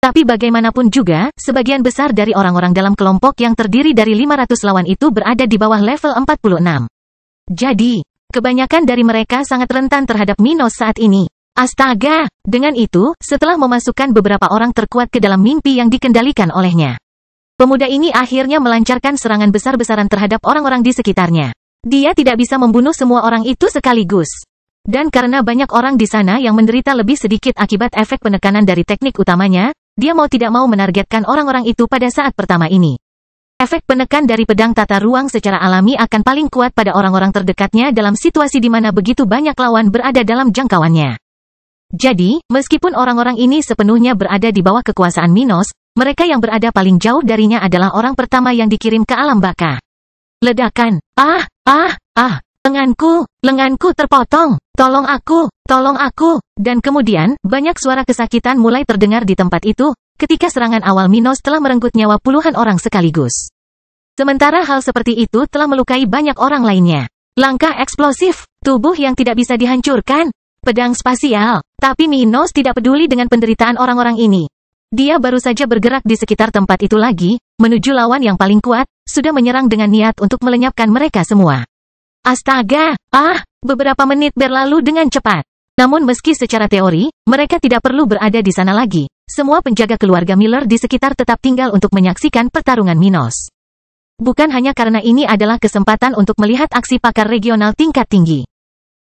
Tapi bagaimanapun juga, sebagian besar dari orang-orang dalam kelompok yang terdiri dari 500 lawan itu berada di bawah level 46. Jadi, kebanyakan dari mereka sangat rentan terhadap Minos saat ini. Astaga! Dengan itu, setelah memasukkan beberapa orang terkuat ke dalam mimpi yang dikendalikan olehnya, pemuda ini akhirnya melancarkan serangan besar-besaran terhadap orang-orang di sekitarnya. Dia tidak bisa membunuh semua orang itu sekaligus. Dan karena banyak orang di sana yang menderita lebih sedikit akibat efek penekanan dari teknik utamanya, dia mau tidak mau menargetkan orang-orang itu pada saat pertama ini. Efek penekan dari pedang tata ruang secara alami akan paling kuat pada orang-orang terdekatnya dalam situasi di mana begitu banyak lawan berada dalam jangkauannya. Jadi, meskipun orang-orang ini sepenuhnya berada di bawah kekuasaan Minos, mereka yang berada paling jauh darinya adalah orang pertama yang dikirim ke alam baka. Ledakan. Lenganku terpotong. Tolong aku. Dan kemudian, banyak suara kesakitan mulai terdengar di tempat itu, ketika serangan awal Minos telah merenggut nyawa puluhan orang sekaligus. Sementara hal seperti itu telah melukai banyak orang lainnya. Langkah eksplosif, tubuh yang tidak bisa dihancurkan, pedang spasial. Tapi Minos tidak peduli dengan penderitaan orang-orang ini. Dia baru saja bergerak di sekitar tempat itu lagi, menuju lawan yang paling kuat, sudah menyerang dengan niat untuk melenyapkan mereka semua. Astaga! Beberapa menit berlalu dengan cepat. Namun meski secara teori, mereka tidak perlu berada di sana lagi, semua penjaga keluarga Miller di sekitar tetap tinggal untuk menyaksikan pertarungan Minos. Bukan hanya karena ini adalah kesempatan untuk melihat aksi pakar regional tingkat tinggi,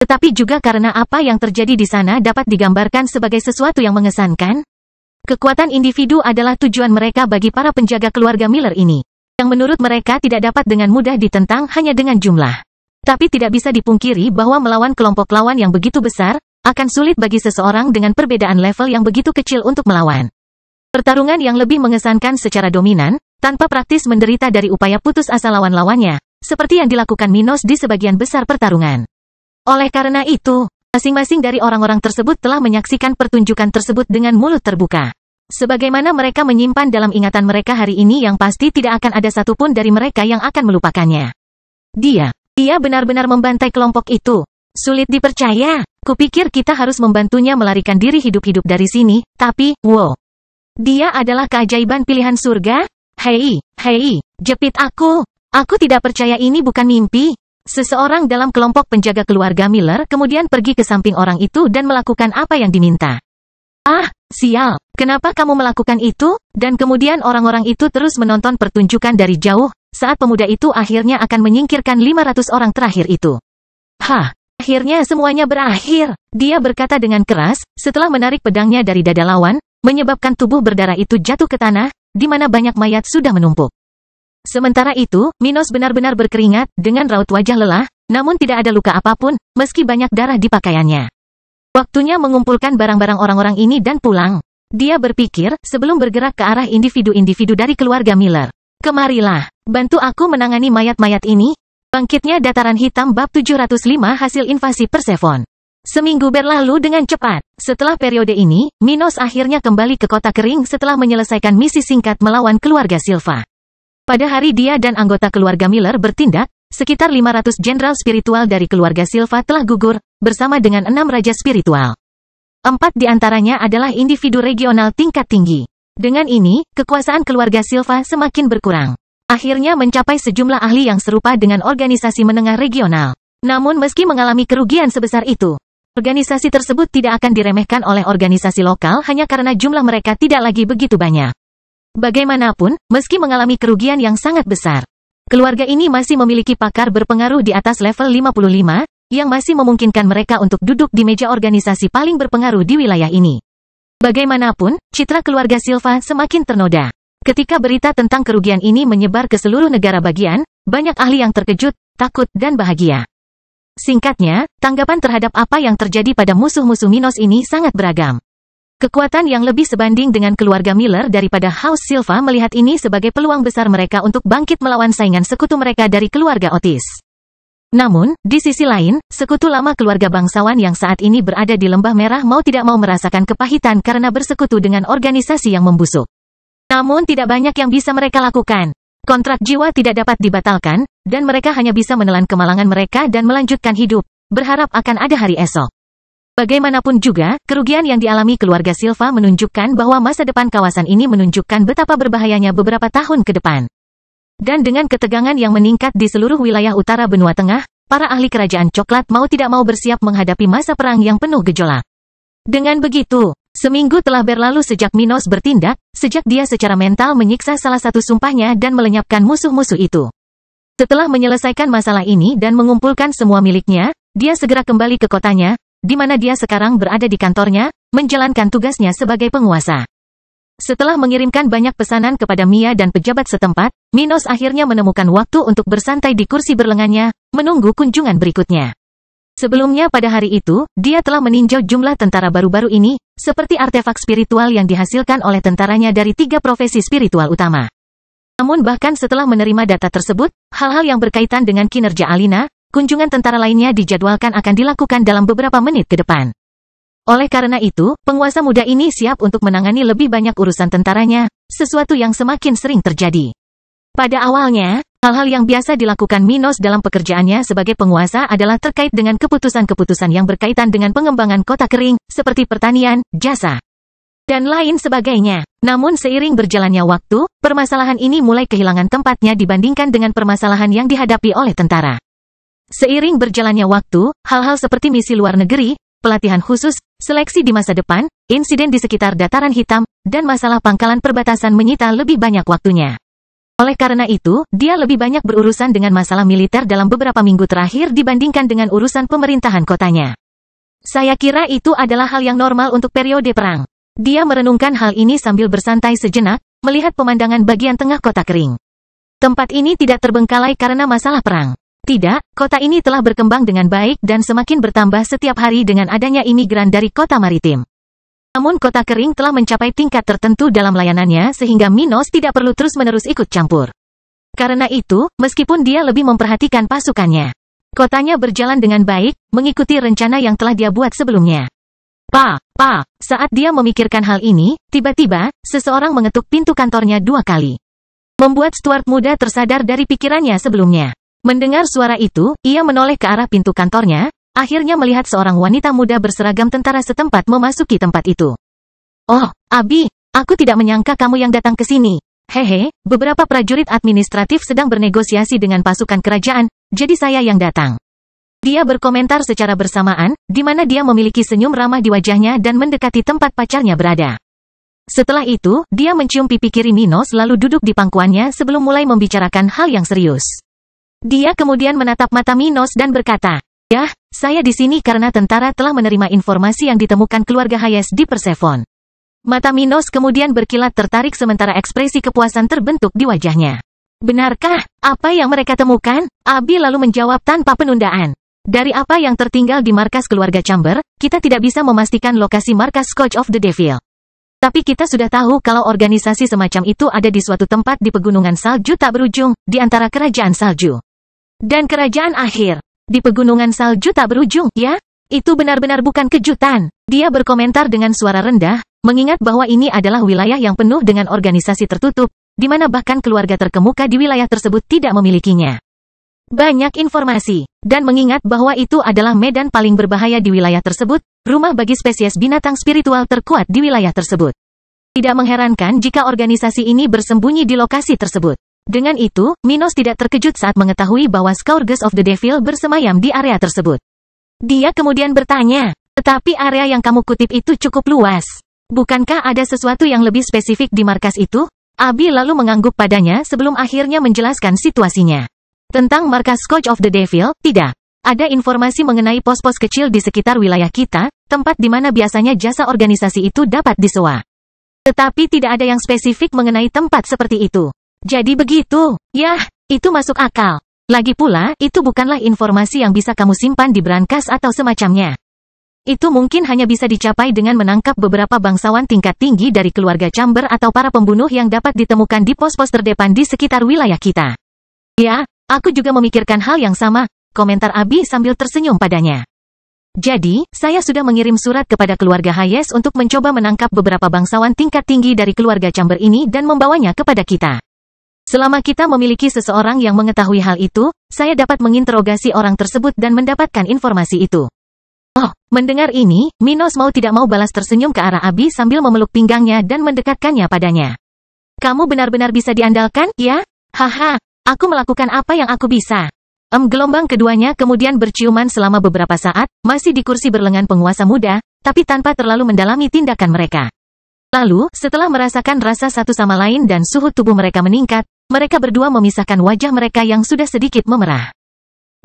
tetapi juga karena apa yang terjadi di sana dapat digambarkan sebagai sesuatu yang mengesankan. Kekuatan individu adalah tujuan mereka bagi para penjaga keluarga Miller ini, yang menurut mereka tidak dapat dengan mudah ditentang hanya dengan jumlah. Tapi tidak bisa dipungkiri bahwa melawan kelompok lawan yang begitu besar, akan sulit bagi seseorang dengan perbedaan level yang begitu kecil untuk melawan. Pertarungan yang lebih mengesankan secara dominan, tanpa praktis menderita dari upaya putus asa lawan-lawannya, seperti yang dilakukan Minos di sebagian besar pertarungan. Oleh karena itu, masing-masing dari orang-orang tersebut telah menyaksikan pertunjukan tersebut dengan mulut terbuka. Sebagaimana mereka menyimpan dalam ingatan mereka hari ini yang pasti tidak akan ada satupun dari mereka yang akan melupakannya. Dia benar-benar membantai kelompok itu. Sulit dipercaya. Kupikir kita harus membantunya melarikan diri hidup-hidup dari sini, tapi, wow. Dia adalah keajaiban pilihan surga? Hei, jepit aku. Aku tidak percaya ini bukan mimpi. Seseorang dalam kelompok penjaga keluarga Miller kemudian pergi ke samping orang itu dan melakukan apa yang diminta. Ah, sial, kenapa kamu melakukan itu? Dan kemudian orang-orang itu terus menonton pertunjukan dari jauh, saat pemuda itu akhirnya akan menyingkirkan 500 orang terakhir itu. Hah, akhirnya semuanya berakhir, dia berkata dengan keras, setelah menarik pedangnya dari dada lawan, menyebabkan tubuh berdarah itu jatuh ke tanah, di mana banyak mayat sudah menumpuk. Sementara itu, Minos benar-benar berkeringat, dengan raut wajah lelah, namun tidak ada luka apapun, meski banyak darah di pakaiannya. Waktunya mengumpulkan barang-barang orang-orang ini dan pulang. Dia berpikir, sebelum bergerak ke arah individu-individu dari keluarga Miller. Kemarilah, bantu aku menangani mayat-mayat ini. Bangkitnya Dataran Hitam bab 705 hasil invasi Persephone. Seminggu berlalu dengan cepat. Setelah periode ini, Minos akhirnya kembali ke kota kering setelah menyelesaikan misi singkat melawan keluarga Silva. Pada hari dia dan anggota keluarga Miller bertindak, sekitar 500 jenderal spiritual dari keluarga Silva telah gugur, bersama dengan 6 raja spiritual. 4 di antaranya adalah individu regional tingkat tinggi. Dengan ini, kekuasaan keluarga Silva semakin berkurang. Akhirnya mencapai sejumlah ahli yang serupa dengan organisasi menengah regional. Namun meski mengalami kerugian sebesar itu, organisasi tersebut tidak akan diremehkan oleh organisasi lokal hanya karena jumlah mereka tidak lagi begitu banyak. Bagaimanapun, meski mengalami kerugian yang sangat besar, keluarga ini masih memiliki pakar berpengaruh di atas level 55, yang masih memungkinkan mereka untuk duduk di meja organisasi paling berpengaruh di wilayah ini. Bagaimanapun, citra keluarga Silva semakin ternoda. Ketika berita tentang kerugian ini menyebar ke seluruh negara bagian, banyak ahli yang terkejut, takut, dan bahagia. Singkatnya, tanggapan terhadap apa yang terjadi pada musuh-musuh Minos ini sangat beragam. Kekuatan yang lebih sebanding dengan keluarga Miller daripada House Silva melihat ini sebagai peluang besar mereka untuk bangkit melawan saingan sekutu mereka dari keluarga Otis. Namun, di sisi lain, sekutu lama keluarga bangsawan yang saat ini berada di Lembah Merah mau tidak mau merasakan kepahitan karena bersekutu dengan organisasi yang membusuk. Namun tidak banyak yang bisa mereka lakukan. Kontrak jiwa tidak dapat dibatalkan, dan mereka hanya bisa menelan kemalangan mereka dan melanjutkan hidup, berharap akan ada hari esok. Bagaimanapun juga, kerugian yang dialami keluarga Silva menunjukkan bahwa masa depan kawasan ini menunjukkan betapa berbahayanya beberapa tahun ke depan. Dan dengan ketegangan yang meningkat di seluruh wilayah utara benua tengah, para ahli kerajaan coklat mau tidak mau bersiap menghadapi masa perang yang penuh gejolak. Dengan begitu, seminggu telah berlalu sejak Minos bertindak, sejak dia secara mental menyiksa salah satu sumpahnya dan melenyapkan musuh-musuh itu. Setelah menyelesaikan masalah ini dan mengumpulkan semua miliknya, dia segera kembali ke kotanya, di mana dia sekarang berada di kantornya, menjalankan tugasnya sebagai penguasa. Setelah mengirimkan banyak pesanan kepada Mia dan pejabat setempat, Minos akhirnya menemukan waktu untuk bersantai di kursi berlengannya, menunggu kunjungan berikutnya. Sebelumnya pada hari itu, dia telah meninjau jumlah tentara baru-baru ini, seperti artefak spiritual yang dihasilkan oleh tentaranya dari 3 profesi spiritual utama. Namun bahkan setelah menerima data tersebut, hal-hal yang berkaitan dengan kinerja Alina, kunjungan tentara lainnya dijadwalkan akan dilakukan dalam beberapa menit ke depan. Oleh karena itu, penguasa muda ini siap untuk menangani lebih banyak urusan tentaranya, sesuatu yang semakin sering terjadi. Pada awalnya, hal-hal yang biasa dilakukan Minos dalam pekerjaannya sebagai penguasa adalah terkait dengan keputusan-keputusan yang berkaitan dengan pengembangan kota kering, seperti pertanian, jasa, dan lain sebagainya. Namun seiring berjalannya waktu, permasalahan ini mulai kehilangan tempatnya dibandingkan dengan permasalahan yang dihadapi oleh tentara. Seiring berjalannya waktu, hal-hal seperti misi luar negeri, pelatihan khusus, seleksi di masa depan, insiden di sekitar Dataran Hitam, dan masalah pangkalan perbatasan menyita lebih banyak waktunya. Oleh karena itu, dia lebih banyak berurusan dengan masalah militer dalam beberapa minggu terakhir dibandingkan dengan urusan pemerintahan kotanya. Saya kira itu adalah hal yang normal untuk periode perang. Dia merenungkan hal ini sambil bersantai sejenak, melihat pemandangan bagian tengah kota kering. Tempat ini tidak terbengkalai karena masalah perang. Tidak, kota ini telah berkembang dengan baik dan semakin bertambah setiap hari dengan adanya imigran dari kota maritim. Namun kota kering telah mencapai tingkat tertentu dalam layanannya sehingga Minos tidak perlu terus-menerus ikut campur. Karena itu, meskipun dia lebih memperhatikan pasukannya, kotanya berjalan dengan baik, mengikuti rencana yang telah dia buat sebelumnya. Saat dia memikirkan hal ini, tiba-tiba, seseorang mengetuk pintu kantornya 2 kali. Membuat Stuart muda tersadar dari pikirannya sebelumnya. Mendengar suara itu, ia menoleh ke arah pintu kantornya, akhirnya melihat seorang wanita muda berseragam tentara setempat memasuki tempat itu. Oh, Abi, aku tidak menyangka kamu yang datang ke sini. Hehe, beberapa prajurit administratif sedang bernegosiasi dengan pasukan kerajaan, jadi saya yang datang. Dia berkomentar secara bersamaan, di mana dia memiliki senyum ramah di wajahnya dan mendekati tempat pacarnya berada. Setelah itu, dia mencium pipi kiri Minos lalu duduk di pangkuannya sebelum mulai membicarakan hal yang serius. Dia kemudian menatap mata Minos dan berkata, "Ya, saya di sini karena tentara telah menerima informasi yang ditemukan keluarga Hayes di Persephone." Mata Minos kemudian berkilat tertarik sementara ekspresi kepuasan terbentuk di wajahnya. "Benarkah apa yang mereka temukan?" Abi lalu menjawab tanpa penundaan. "Dari apa yang tertinggal di markas keluarga Chamber, kita tidak bisa memastikan lokasi markas Scourge of the Devil. Tapi kita sudah tahu kalau organisasi semacam itu ada di suatu tempat di pegunungan salju tak berujung, di antara kerajaan salju dan kerajaan akhir. Di pegunungan salju tak berujung, ya? Itu benar-benar bukan kejutan." Dia berkomentar dengan suara rendah, mengingat bahwa ini adalah wilayah yang penuh dengan organisasi tertutup, di mana bahkan keluarga terkemuka di wilayah tersebut tidak memilikinya banyak informasi, dan mengingat bahwa itu adalah medan paling berbahaya di wilayah tersebut, rumah bagi spesies binatang spiritual terkuat di wilayah tersebut. Tidak mengherankan jika organisasi ini bersembunyi di lokasi tersebut. Dengan itu, Minos tidak terkejut saat mengetahui bahwa Scourge of the Devil bersemayam di area tersebut. Dia kemudian bertanya, "Tetapi area yang kamu kutip itu cukup luas. Bukankah ada sesuatu yang lebih spesifik di markas itu?" Abi lalu mengangguk padanya sebelum akhirnya menjelaskan situasinya. Tentang markas Scourge of the Devil, tidak. Ada informasi mengenai pos-pos kecil di sekitar wilayah kita, tempat di mana biasanya jasa organisasi itu dapat disewa. Tetapi tidak ada yang spesifik mengenai tempat seperti itu. Jadi begitu. Yah, itu masuk akal. Lagi pula, itu bukanlah informasi yang bisa kamu simpan di brankas atau semacamnya. Itu mungkin hanya bisa dicapai dengan menangkap beberapa bangsawan tingkat tinggi dari keluarga Chamber atau para pembunuh yang dapat ditemukan di pos-pos terdepan di sekitar wilayah kita. Ya, aku juga memikirkan hal yang sama, komentar Abi sambil tersenyum padanya. Jadi, saya sudah mengirim surat kepada keluarga Hayes untuk mencoba menangkap beberapa bangsawan tingkat tinggi dari keluarga Chamber ini dan membawanya kepada kita. Selama kita memiliki seseorang yang mengetahui hal itu, saya dapat menginterogasi orang tersebut dan mendapatkan informasi itu. Oh, mendengar ini, Minos mau tidak mau balas tersenyum ke arah Abi sambil memeluk pinggangnya dan mendekatkannya padanya. "Kamu benar-benar bisa diandalkan, ya? Haha. Aku melakukan apa yang aku bisa." Gelombang keduanya kemudian berciuman selama beberapa saat, masih di kursi berlengan penguasa muda, tapi tanpa terlalu mendalami tindakan mereka. Lalu, setelah merasakan rasa satu sama lain dan suhu tubuh mereka meningkat, mereka berdua memisahkan wajah mereka yang sudah sedikit memerah.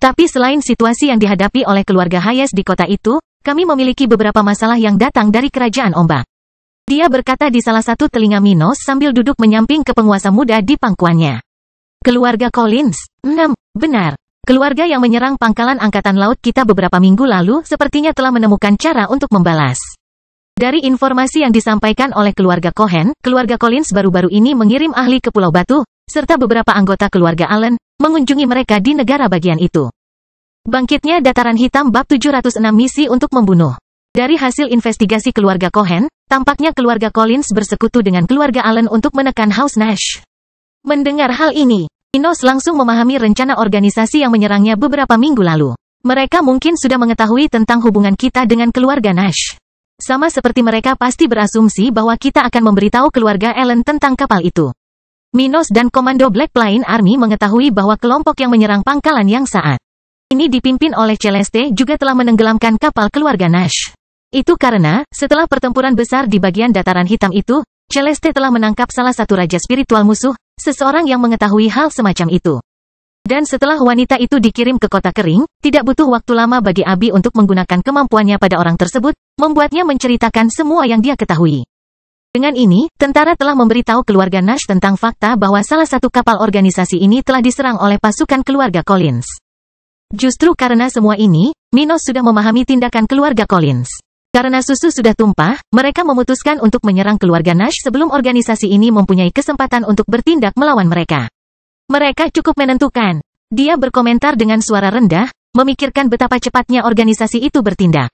"Tapi selain situasi yang dihadapi oleh keluarga Hayes di kota itu, kami memiliki beberapa masalah yang datang dari kerajaan ombak." Dia berkata di salah satu telinga Minos sambil duduk menyamping ke penguasa muda di pangkuannya. "Keluarga Collins, benar. Keluarga yang menyerang pangkalan angkatan laut kita beberapa minggu lalu sepertinya telah menemukan cara untuk membalas. Dari informasi yang disampaikan oleh keluarga Cohen, keluarga Collins baru-baru ini mengirim ahli ke Pulau Batu, serta beberapa anggota keluarga Allen, mengunjungi mereka di negara bagian itu. Bangkitnya Dataran Hitam bab 706 misi untuk membunuh. Dari hasil investigasi keluarga Cohen, tampaknya keluarga Collins bersekutu dengan keluarga Allen untuk menekan House Nash." Mendengar hal ini, Minos langsung memahami rencana organisasi yang menyerangnya beberapa minggu lalu. Mereka mungkin sudah mengetahui tentang hubungan kita dengan keluarga Nash. Sama seperti mereka pasti berasumsi bahwa kita akan memberitahu keluarga Allen tentang kapal itu. Minos dan Komando Black Plain Army mengetahui bahwa kelompok yang menyerang pangkalan yang saat ini dipimpin oleh Celeste juga telah menenggelamkan kapal keluarga Nash. Itu karena, setelah pertempuran besar di bagian Dataran Hitam itu, Celeste telah menangkap salah satu raja spiritual musuh, seseorang yang mengetahui hal semacam itu. Dan setelah wanita itu dikirim ke kota kering, tidak butuh waktu lama bagi Abi untuk menggunakan kemampuannya pada orang tersebut, membuatnya menceritakan semua yang dia ketahui. Dengan ini, tentara telah memberitahu keluarga Nash tentang fakta bahwa salah satu kapal organisasi ini telah diserang oleh pasukan keluarga Collins. Justru karena semua ini, Minos sudah memahami tindakan keluarga Collins. Karena susu sudah tumpah, mereka memutuskan untuk menyerang keluarga Nash sebelum organisasi ini mempunyai kesempatan untuk bertindak melawan mereka. Mereka cukup menentukan. Dia berkomentar dengan suara rendah, memikirkan betapa cepatnya organisasi itu bertindak.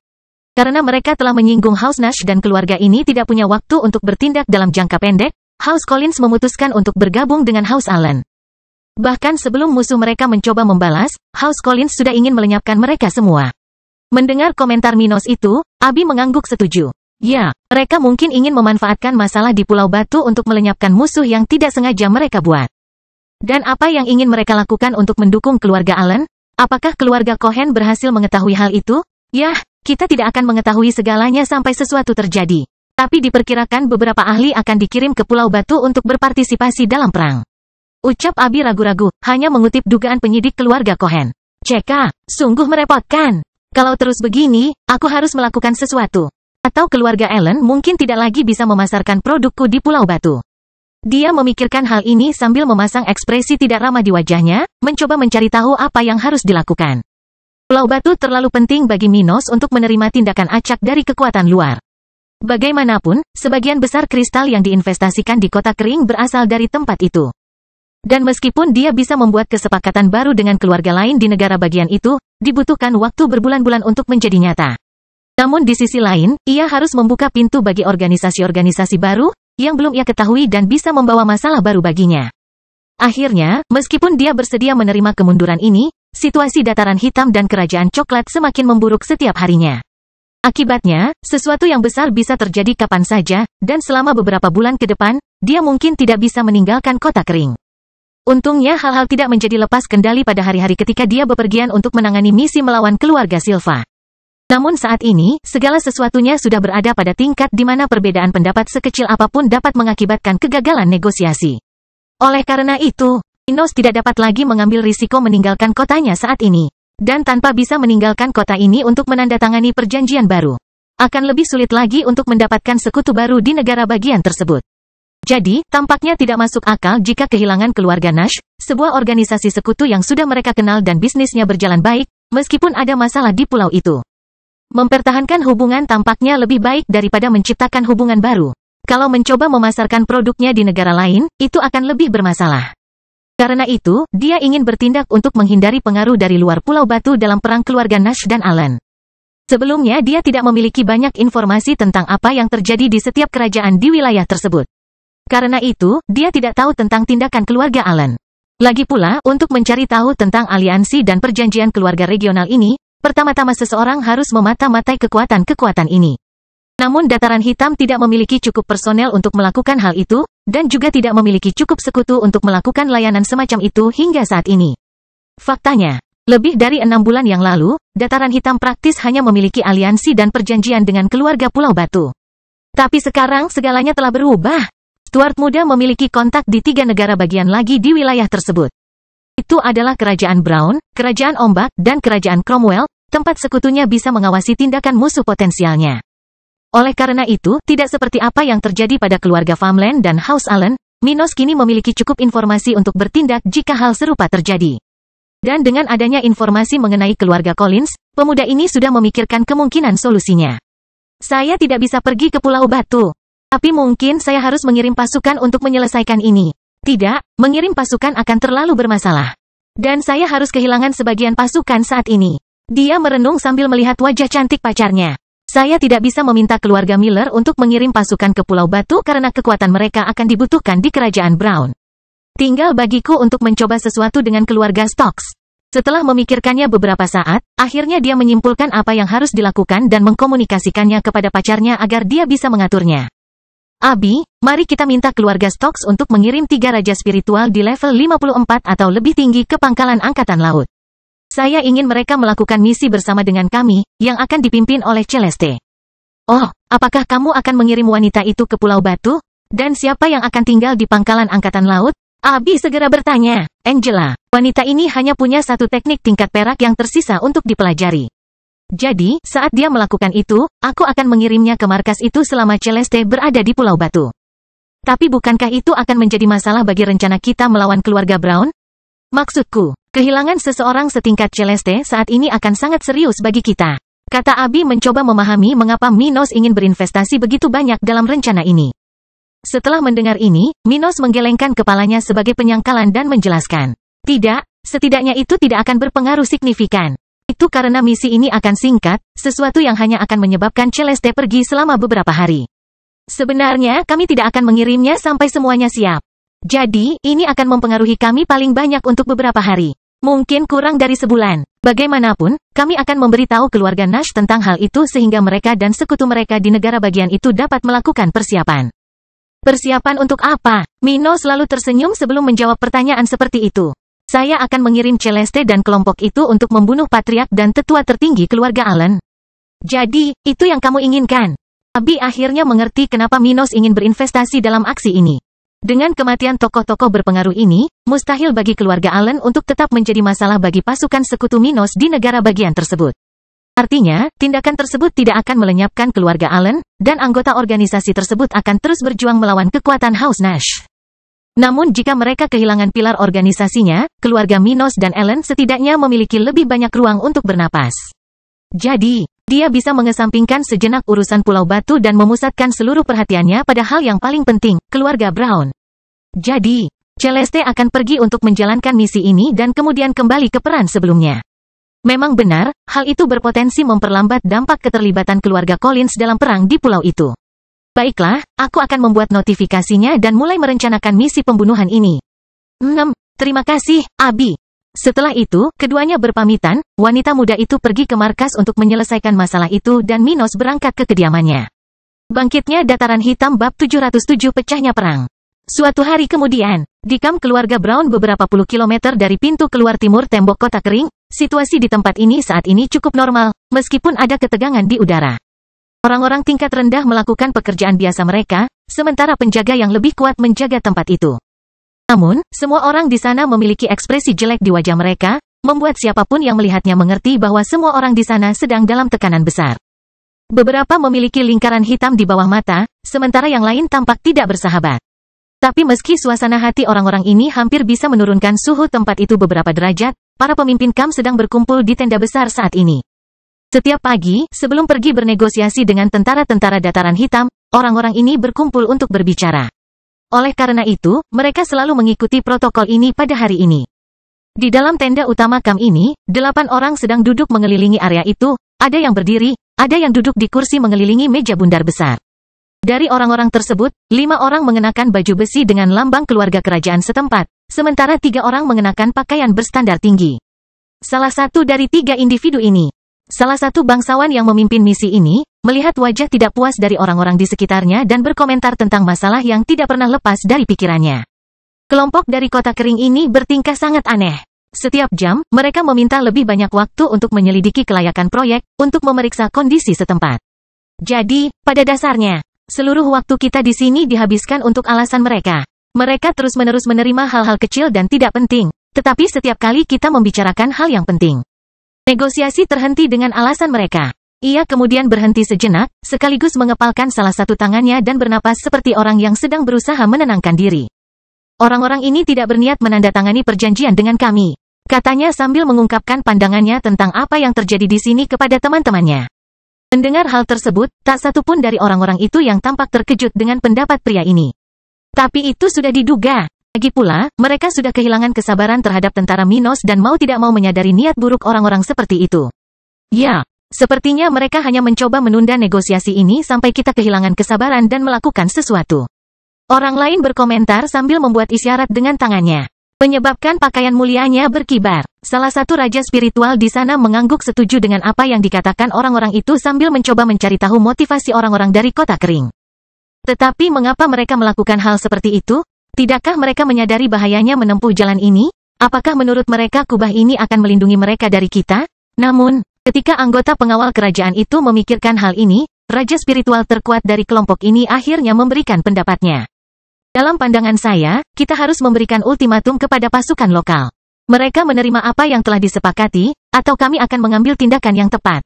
Karena mereka telah menyinggung House Nash dan keluarga ini tidak punya waktu untuk bertindak dalam jangka pendek, House Collins memutuskan untuk bergabung dengan House Allen. Bahkan sebelum musuh mereka mencoba membalas, House Collins sudah ingin melenyapkan mereka semua. Mendengar komentar Minos itu, Abi mengangguk setuju. Ya, mereka mungkin ingin memanfaatkan masalah di Pulau Batu untuk melenyapkan musuh yang tidak sengaja mereka buat. Dan apa yang ingin mereka lakukan untuk mendukung keluarga Allen? Apakah keluarga Cohen berhasil mengetahui hal itu? Yah, kita tidak akan mengetahui segalanya sampai sesuatu terjadi. Tapi diperkirakan beberapa ahli akan dikirim ke Pulau Batu untuk berpartisipasi dalam perang. Ucap Abi ragu-ragu, hanya mengutip dugaan penyidik keluarga Cohen. Ceka, sungguh merepotkan. Kalau terus begini, aku harus melakukan sesuatu. Atau keluarga Allen mungkin tidak lagi bisa memasarkan produkku di Pulau Batu. Dia memikirkan hal ini sambil memasang ekspresi tidak ramah di wajahnya, mencoba mencari tahu apa yang harus dilakukan. Pulau Batu terlalu penting bagi Minos untuk menerima tindakan acak dari kekuatan luar. Bagaimanapun, sebagian besar kristal yang diinvestasikan di kota kering berasal dari tempat itu. Dan meskipun dia bisa membuat kesepakatan baru dengan keluarga lain di negara bagian itu, dibutuhkan waktu berbulan-bulan untuk menjadi nyata. Namun di sisi lain, ia harus membuka pintu bagi organisasi-organisasi baru, yang belum ia ketahui dan bisa membawa masalah baru baginya. Akhirnya, meskipun dia bersedia menerima kemunduran ini, situasi dataran hitam dan kerajaan coklat semakin memburuk setiap harinya. Akibatnya, sesuatu yang besar bisa terjadi kapan saja, dan selama beberapa bulan ke depan, dia mungkin tidak bisa meninggalkan kota kering. Untungnya hal-hal tidak menjadi lepas kendali pada hari-hari ketika dia bepergian untuk menangani misi melawan keluarga Silva. Namun saat ini, segala sesuatunya sudah berada pada tingkat di mana perbedaan pendapat sekecil apapun dapat mengakibatkan kegagalan negosiasi. Oleh karena itu, Minos tidak dapat lagi mengambil risiko meninggalkan kotanya saat ini. Dan tanpa bisa meninggalkan kota ini untuk menandatangani perjanjian baru. Akan lebih sulit lagi untuk mendapatkan sekutu baru di negara bagian tersebut. Jadi, tampaknya tidak masuk akal jika kehilangan keluarga Nash, sebuah organisasi sekutu yang sudah mereka kenal dan bisnisnya berjalan baik, meskipun ada masalah di pulau itu. Mempertahankan hubungan tampaknya lebih baik daripada menciptakan hubungan baru. Kalau mencoba memasarkan produknya di negara lain, itu akan lebih bermasalah. Karena itu, dia ingin bertindak untuk menghindari pengaruh dari luar Pulau Batu dalam perang keluarga Nash dan Allen. Sebelumnya dia tidak memiliki banyak informasi tentang apa yang terjadi di setiap kerajaan di wilayah tersebut. Karena itu, dia tidak tahu tentang tindakan keluarga Allen. Lagi pula, untuk mencari tahu tentang aliansi dan perjanjian keluarga regional ini, pertama-tama seseorang harus memata-matai kekuatan-kekuatan ini. Namun dataran hitam tidak memiliki cukup personel untuk melakukan hal itu, dan juga tidak memiliki cukup sekutu untuk melakukan layanan semacam itu hingga saat ini. Faktanya, lebih dari 6 bulan yang lalu, dataran hitam praktis hanya memiliki aliansi dan perjanjian dengan keluarga Pulau Batu. Tapi sekarang segalanya telah berubah. Stuart muda memiliki kontak di 3 negara bagian lagi di wilayah tersebut. Itu adalah Kerajaan Brown, Kerajaan Ombak, dan Kerajaan Cromwell, tempat sekutunya bisa mengawasi tindakan musuh potensialnya. Oleh karena itu, tidak seperti apa yang terjadi pada keluarga Farmland dan House Allen, Minos kini memiliki cukup informasi untuk bertindak jika hal serupa terjadi. Dan dengan adanya informasi mengenai keluarga Collins, pemuda ini sudah memikirkan kemungkinan solusinya. Saya tidak bisa pergi ke Pulau Batu. Tapi mungkin saya harus mengirim pasukan untuk menyelesaikan ini. Tidak, mengirim pasukan akan terlalu bermasalah. Dan saya harus kehilangan sebagian pasukan saat ini. Dia merenung sambil melihat wajah cantik pacarnya. Saya tidak bisa meminta keluarga Miller untuk mengirim pasukan ke Pulau Batu karena kekuatan mereka akan dibutuhkan di Kerajaan Brown. Tinggal bagiku untuk mencoba sesuatu dengan keluarga Stokes. Setelah memikirkannya beberapa saat, akhirnya dia menyimpulkan apa yang harus dilakukan dan mengkomunikasikannya kepada pacarnya agar dia bisa mengaturnya. Abi, mari kita minta keluarga Stokes untuk mengirim 3 raja spiritual di level 54 atau lebih tinggi ke pangkalan Angkatan Laut. Saya ingin mereka melakukan misi bersama dengan kami, yang akan dipimpin oleh Celeste. Oh, apakah kamu akan mengirim wanita itu ke Pulau Batu? Dan siapa yang akan tinggal di pangkalan Angkatan Laut? Abi segera bertanya. Angela, wanita ini hanya punya satu teknik tingkat perak yang tersisa untuk dipelajari. Jadi, saat dia melakukan itu, aku akan mengirimnya ke markas itu selama Celeste berada di Pulau Batu. Tapi bukankah itu akan menjadi masalah bagi rencana kita melawan keluarga Brown? Maksudku, kehilangan seseorang setingkat Celeste saat ini akan sangat serius bagi kita. Kata Abi mencoba memahami mengapa Minos ingin berinvestasi begitu banyak dalam rencana ini. Setelah mendengar ini, Minos menggelengkan kepalanya sebagai penyangkalan dan menjelaskan. Tidak, setidaknya itu tidak akan berpengaruh signifikan. Itu karena misi ini akan singkat, sesuatu yang hanya akan menyebabkan Celeste pergi selama beberapa hari. Sebenarnya, kami tidak akan mengirimnya sampai semuanya siap. Jadi, ini akan mempengaruhi kami paling banyak untuk beberapa hari. Mungkin kurang dari sebulan. Bagaimanapun, kami akan memberitahu keluarga Nash tentang hal itu sehingga mereka dan sekutu mereka di negara bagian itu dapat melakukan persiapan. Persiapan untuk apa? Mino selalu tersenyum sebelum menjawab pertanyaan seperti itu. Saya akan mengirim Celeste dan kelompok itu untuk membunuh patriark dan tetua tertinggi keluarga Allen. Jadi, itu yang kamu inginkan? Abi akhirnya mengerti kenapa Minos ingin berinvestasi dalam aksi ini. Dengan kematian tokoh-tokoh berpengaruh ini, mustahil bagi keluarga Allen untuk tetap menjadi masalah bagi pasukan sekutu Minos di negara bagian tersebut. Artinya, tindakan tersebut tidak akan melenyapkan keluarga Allen, dan anggota organisasi tersebut akan terus berjuang melawan kekuatan House Nash. Namun jika mereka kehilangan pilar organisasinya, keluarga Minos dan Allen setidaknya memiliki lebih banyak ruang untuk bernapas. Jadi, dia bisa mengesampingkan sejenak urusan Pulau Batu dan memusatkan seluruh perhatiannya pada hal yang paling penting, keluarga Brown. Jadi, Celeste akan pergi untuk menjalankan misi ini dan kemudian kembali ke peran sebelumnya. Memang benar, hal itu berpotensi memperlambat dampak keterlibatan keluarga Collins dalam perang di pulau itu. Baiklah, aku akan membuat notifikasinya dan mulai merencanakan misi pembunuhan ini. Terima kasih, Abi. Setelah itu, keduanya berpamitan, wanita muda itu pergi ke markas untuk menyelesaikan masalah itu dan Minos berangkat ke kediamannya. Bangkitnya Dataran Hitam bab 707 pecahnya perang. Suatu hari kemudian, di kamp keluarga Brown beberapa puluh kilometer dari pintu keluar timur tembok kota kering, situasi di tempat ini saat ini cukup normal, meskipun ada ketegangan di udara. Orang-orang tingkat rendah melakukan pekerjaan biasa mereka, sementara penjaga yang lebih kuat menjaga tempat itu. Namun, semua orang di sana memiliki ekspresi jelek di wajah mereka, membuat siapapun yang melihatnya mengerti bahwa semua orang di sana sedang dalam tekanan besar. Beberapa memiliki lingkaran hitam di bawah mata, sementara yang lain tampak tidak bersahabat. Tapi meski suasana hati orang-orang ini hampir bisa menurunkan suhu tempat itu beberapa derajat, para pemimpin kamp sedang berkumpul di tenda besar saat ini. Setiap pagi, sebelum pergi bernegosiasi dengan tentara-tentara Dataran Hitam, orang-orang ini berkumpul untuk berbicara. Oleh karena itu, mereka selalu mengikuti protokol ini pada hari ini. Di dalam tenda utama kamp ini, 8 orang sedang duduk mengelilingi area itu, ada yang berdiri, ada yang duduk di kursi mengelilingi meja bundar besar. Dari orang-orang tersebut, 5 orang mengenakan baju besi dengan lambang keluarga kerajaan setempat, sementara 3 orang mengenakan pakaian berstandar tinggi. Salah satu dari 3 individu ini, salah satu bangsawan yang memimpin misi ini, melihat wajah tidak puas dari orang-orang di sekitarnya dan berkomentar tentang masalah yang tidak pernah lepas dari pikirannya. Kelompok dari kota kering ini bertingkah sangat aneh. Setiap jam, mereka meminta lebih banyak waktu untuk menyelidiki kelayakan proyek, untuk memeriksa kondisi setempat. Jadi, pada dasarnya, seluruh waktu kita di sini dihabiskan untuk alasan mereka. Mereka terus-menerus menerima hal-hal kecil dan tidak penting, tetapi setiap kali kita membicarakan hal yang penting, negosiasi terhenti dengan alasan mereka. Ia kemudian berhenti sejenak, sekaligus mengepalkan salah satu tangannya dan bernapas seperti orang yang sedang berusaha menenangkan diri. Orang-orang ini tidak berniat menandatangani perjanjian dengan kami, katanya sambil mengungkapkan pandangannya tentang apa yang terjadi di sini kepada teman-temannya. Mendengar hal tersebut, tak satu pun dari orang-orang itu yang tampak terkejut dengan pendapat pria ini. Tapi itu sudah diduga. Lagi pula, mereka sudah kehilangan kesabaran terhadap tentara Minos dan mau tidak mau menyadari niat buruk orang-orang seperti itu. Ya, sepertinya mereka hanya mencoba menunda negosiasi ini sampai kita kehilangan kesabaran dan melakukan sesuatu. Orang lain berkomentar sambil membuat isyarat dengan tangannya, menyebabkan pakaian mulianya berkibar. Salah satu raja spiritual di sana mengangguk setuju dengan apa yang dikatakan orang-orang itu sambil mencoba mencari tahu motivasi orang-orang dari kota kering. Tetapi mengapa mereka melakukan hal seperti itu? Tidakkah mereka menyadari bahayanya menempuh jalan ini? Apakah menurut mereka kubah ini akan melindungi mereka dari kita? Namun, ketika anggota pengawal kerajaan itu memikirkan hal ini, raja spiritual terkuat dari kelompok ini akhirnya memberikan pendapatnya. Dalam pandangan saya, kita harus memberikan ultimatum kepada pasukan lokal. Mereka menerima apa yang telah disepakati, atau kami akan mengambil tindakan yang tepat.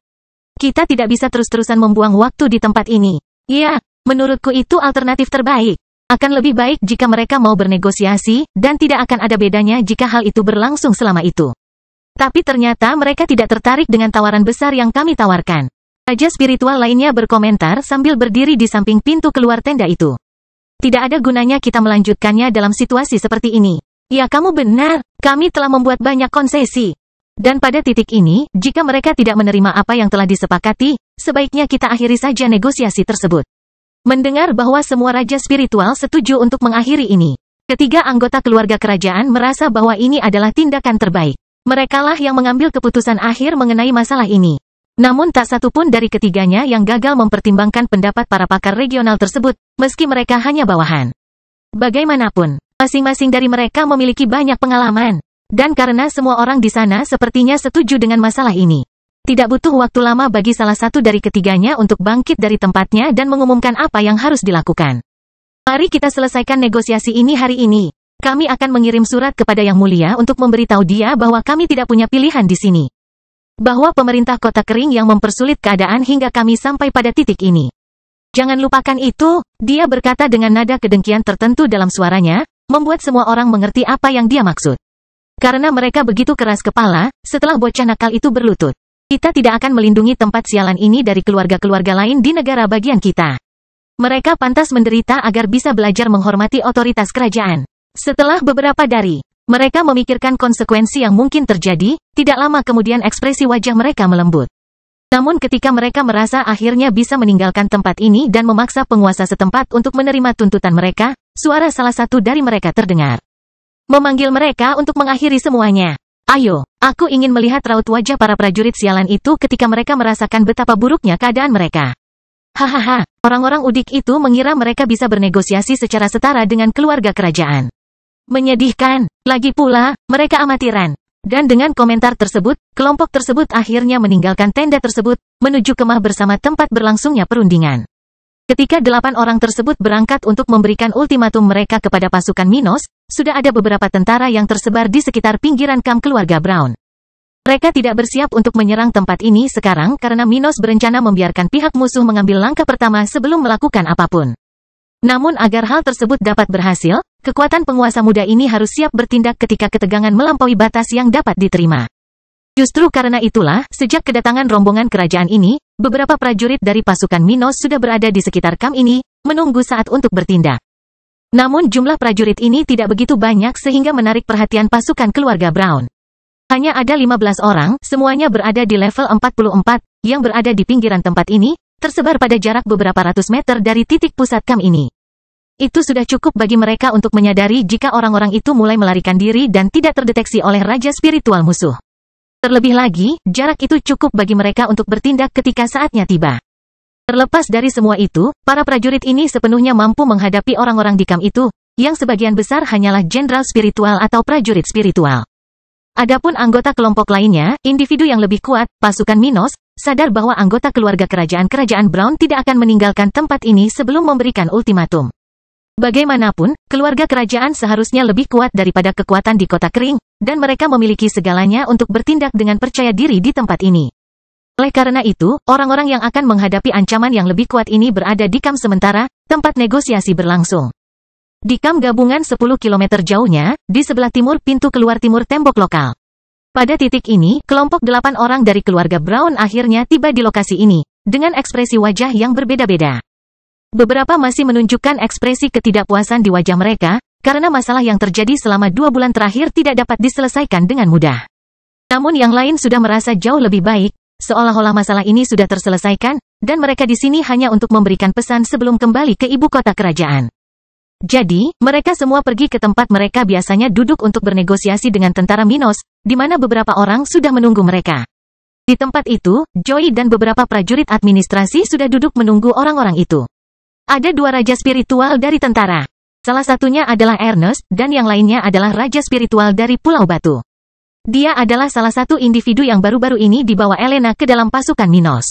Kita tidak bisa terus-terusan membuang waktu di tempat ini. Ya, menurutku itu alternatif terbaik. Akan lebih baik jika mereka mau bernegosiasi, dan tidak akan ada bedanya jika hal itu berlangsung selama itu. Tapi ternyata mereka tidak tertarik dengan tawaran besar yang kami tawarkan. Raja spiritual lainnya berkomentar sambil berdiri di samping pintu keluar tenda itu. Tidak ada gunanya kita melanjutkannya dalam situasi seperti ini. Ya, kamu benar, kami telah membuat banyak konsesi. Dan pada titik ini, jika mereka tidak menerima apa yang telah disepakati, sebaiknya kita akhiri saja negosiasi tersebut. Mendengar bahwa semua raja spiritual setuju untuk mengakhiri ini, ketiga anggota keluarga kerajaan merasa bahwa ini adalah tindakan terbaik. Merekalah yang mengambil keputusan akhir mengenai masalah ini. Namun tak satu pun dari ketiganya yang gagal mempertimbangkan pendapat para pakar regional tersebut, meski mereka hanya bawahan. Bagaimanapun, masing-masing dari mereka memiliki banyak pengalaman. Dan karena semua orang di sana sepertinya setuju dengan masalah ini, tidak butuh waktu lama bagi salah satu dari ketiganya untuk bangkit dari tempatnya dan mengumumkan apa yang harus dilakukan. Mari kita selesaikan negosiasi ini hari ini. Kami akan mengirim surat kepada Yang Mulia untuk memberitahu dia bahwa kami tidak punya pilihan di sini. Bahwa pemerintah kota kering yang mempersulit keadaan hingga kami sampai pada titik ini. Jangan lupakan itu, dia berkata dengan nada kedengkian tertentu dalam suaranya, membuat semua orang mengerti apa yang dia maksud. Karena mereka begitu keras kepala, setelah bocah nakal itu berlutut. Kita tidak akan melindungi tempat sialan ini dari keluarga-keluarga lain di negara bagian kita. Mereka pantas menderita agar bisa belajar menghormati otoritas kerajaan. Setelah beberapa dari mereka memikirkan konsekuensi yang mungkin terjadi, tidak lama kemudian ekspresi wajah mereka melembut. Namun ketika mereka merasa akhirnya bisa meninggalkan tempat ini dan memaksa penguasa setempat untuk menerima tuntutan mereka, suara salah satu dari mereka terdengar. Memanggil mereka untuk mengakhiri semuanya. Ayo, aku ingin melihat raut wajah para prajurit sialan itu ketika mereka merasakan betapa buruknya keadaan mereka. Hahaha, orang-orang udik itu mengira mereka bisa bernegosiasi secara setara dengan keluarga kerajaan. Menyedihkan, lagi pula, mereka amatiran. Dan dengan komentar tersebut, kelompok tersebut akhirnya meninggalkan tenda tersebut, menuju kemah bersama tempat berlangsungnya perundingan. Ketika 8 orang tersebut berangkat untuk memberikan ultimatum mereka kepada pasukan Minos, sudah ada beberapa tentara yang tersebar di sekitar pinggiran kamp keluarga Brown. Mereka tidak bersiap untuk menyerang tempat ini sekarang karena Minos berencana membiarkan pihak musuh mengambil langkah pertama sebelum melakukan apapun. Namun agar hal tersebut dapat berhasil, kekuatan penguasa muda ini harus siap bertindak ketika ketegangan melampaui batas yang dapat diterima. Justru karena itulah, sejak kedatangan rombongan kerajaan ini, beberapa prajurit dari pasukan Minos sudah berada di sekitar kamp ini, menunggu saat untuk bertindak. Namun jumlah prajurit ini tidak begitu banyak sehingga menarik perhatian pasukan keluarga Brown. Hanya ada 15 orang, semuanya berada di level 44, yang berada di pinggiran tempat ini, tersebar pada jarak beberapa ratus meter dari titik pusat kamp ini. Itu sudah cukup bagi mereka untuk menyadari jika orang-orang itu mulai melarikan diri dan tidak terdeteksi oleh raja spiritual musuh. Terlebih lagi, jarak itu cukup bagi mereka untuk bertindak ketika saatnya tiba. Terlepas dari semua itu, para prajurit ini sepenuhnya mampu menghadapi orang-orang di kamp itu, yang sebagian besar hanyalah jenderal spiritual atau prajurit spiritual. Adapun anggota kelompok lainnya, individu yang lebih kuat, pasukan Minos, sadar bahwa anggota keluarga kerajaan Brown tidak akan meninggalkan tempat ini sebelum memberikan ultimatum. Bagaimanapun, keluarga kerajaan seharusnya lebih kuat daripada kekuatan di kota kering, dan mereka memiliki segalanya untuk bertindak dengan percaya diri di tempat ini. Oleh karena itu, orang-orang yang akan menghadapi ancaman yang lebih kuat ini berada di kamp sementara, tempat negosiasi berlangsung. Di kamp gabungan 10 km jauhnya, di sebelah timur pintu keluar timur tembok lokal. Pada titik ini, kelompok 8 orang dari keluarga Brown akhirnya tiba di lokasi ini, dengan ekspresi wajah yang berbeda-beda. Beberapa masih menunjukkan ekspresi ketidakpuasan di wajah mereka, karena masalah yang terjadi selama 2 bulan terakhir tidak dapat diselesaikan dengan mudah. Namun yang lain sudah merasa jauh lebih baik, seolah-olah masalah ini sudah terselesaikan, dan mereka di sini hanya untuk memberikan pesan sebelum kembali ke ibu kota kerajaan. Jadi, mereka semua pergi ke tempat mereka biasanya duduk untuk bernegosiasi dengan tentara Minos, di mana beberapa orang sudah menunggu mereka. Di tempat itu, Joey dan beberapa prajurit administrasi sudah duduk menunggu orang-orang itu. Ada 2 raja spiritual dari tentara. Salah satunya adalah Ernest, dan yang lainnya adalah raja spiritual dari Pulau Batu. Dia adalah salah satu individu yang baru-baru ini dibawa Elena ke dalam pasukan Minos.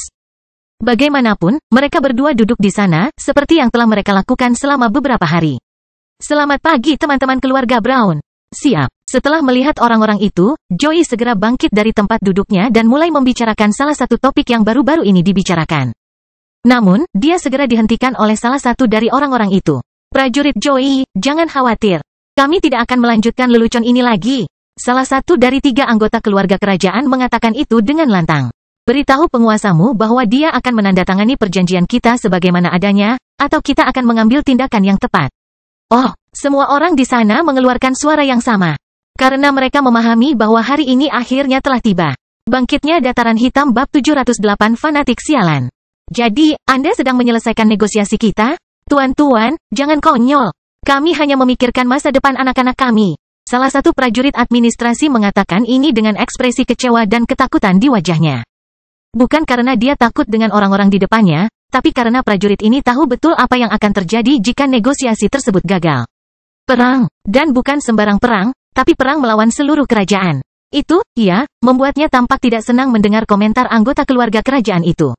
Bagaimanapun, mereka berdua duduk di sana, seperti yang telah mereka lakukan selama beberapa hari. Selamat pagi teman-teman keluarga Brown. Siap. Setelah melihat orang-orang itu, Joey segera bangkit dari tempat duduknya dan mulai membicarakan salah satu topik yang baru-baru ini dibicarakan. Namun, dia segera dihentikan oleh salah satu dari orang-orang itu. Prajurit Joey, jangan khawatir. Kami tidak akan melanjutkan lelucon ini lagi. Salah satu dari 3 anggota keluarga kerajaan mengatakan itu dengan lantang. Beritahu penguasamu bahwa dia akan menandatangani perjanjian kita sebagaimana adanya, atau kita akan mengambil tindakan yang tepat. Oh, semua orang di sana mengeluarkan suara yang sama. Karena mereka memahami bahwa hari ini akhirnya telah tiba. Bangkitnya dataran hitam bab 708 fanatik sialan. Jadi, Anda sedang menyelesaikan negosiasi kita? Tuan-tuan, jangan konyol. Kami hanya memikirkan masa depan anak-anak kami. Salah satu prajurit administrasi mengatakan ini dengan ekspresi kecewa dan ketakutan di wajahnya. Bukan karena dia takut dengan orang-orang di depannya, tapi karena prajurit ini tahu betul apa yang akan terjadi jika negosiasi tersebut gagal. Perang, dan bukan sembarang perang, tapi perang melawan seluruh kerajaan. Itu, ya, membuatnya tampak tidak senang mendengar komentar anggota keluarga kerajaan itu.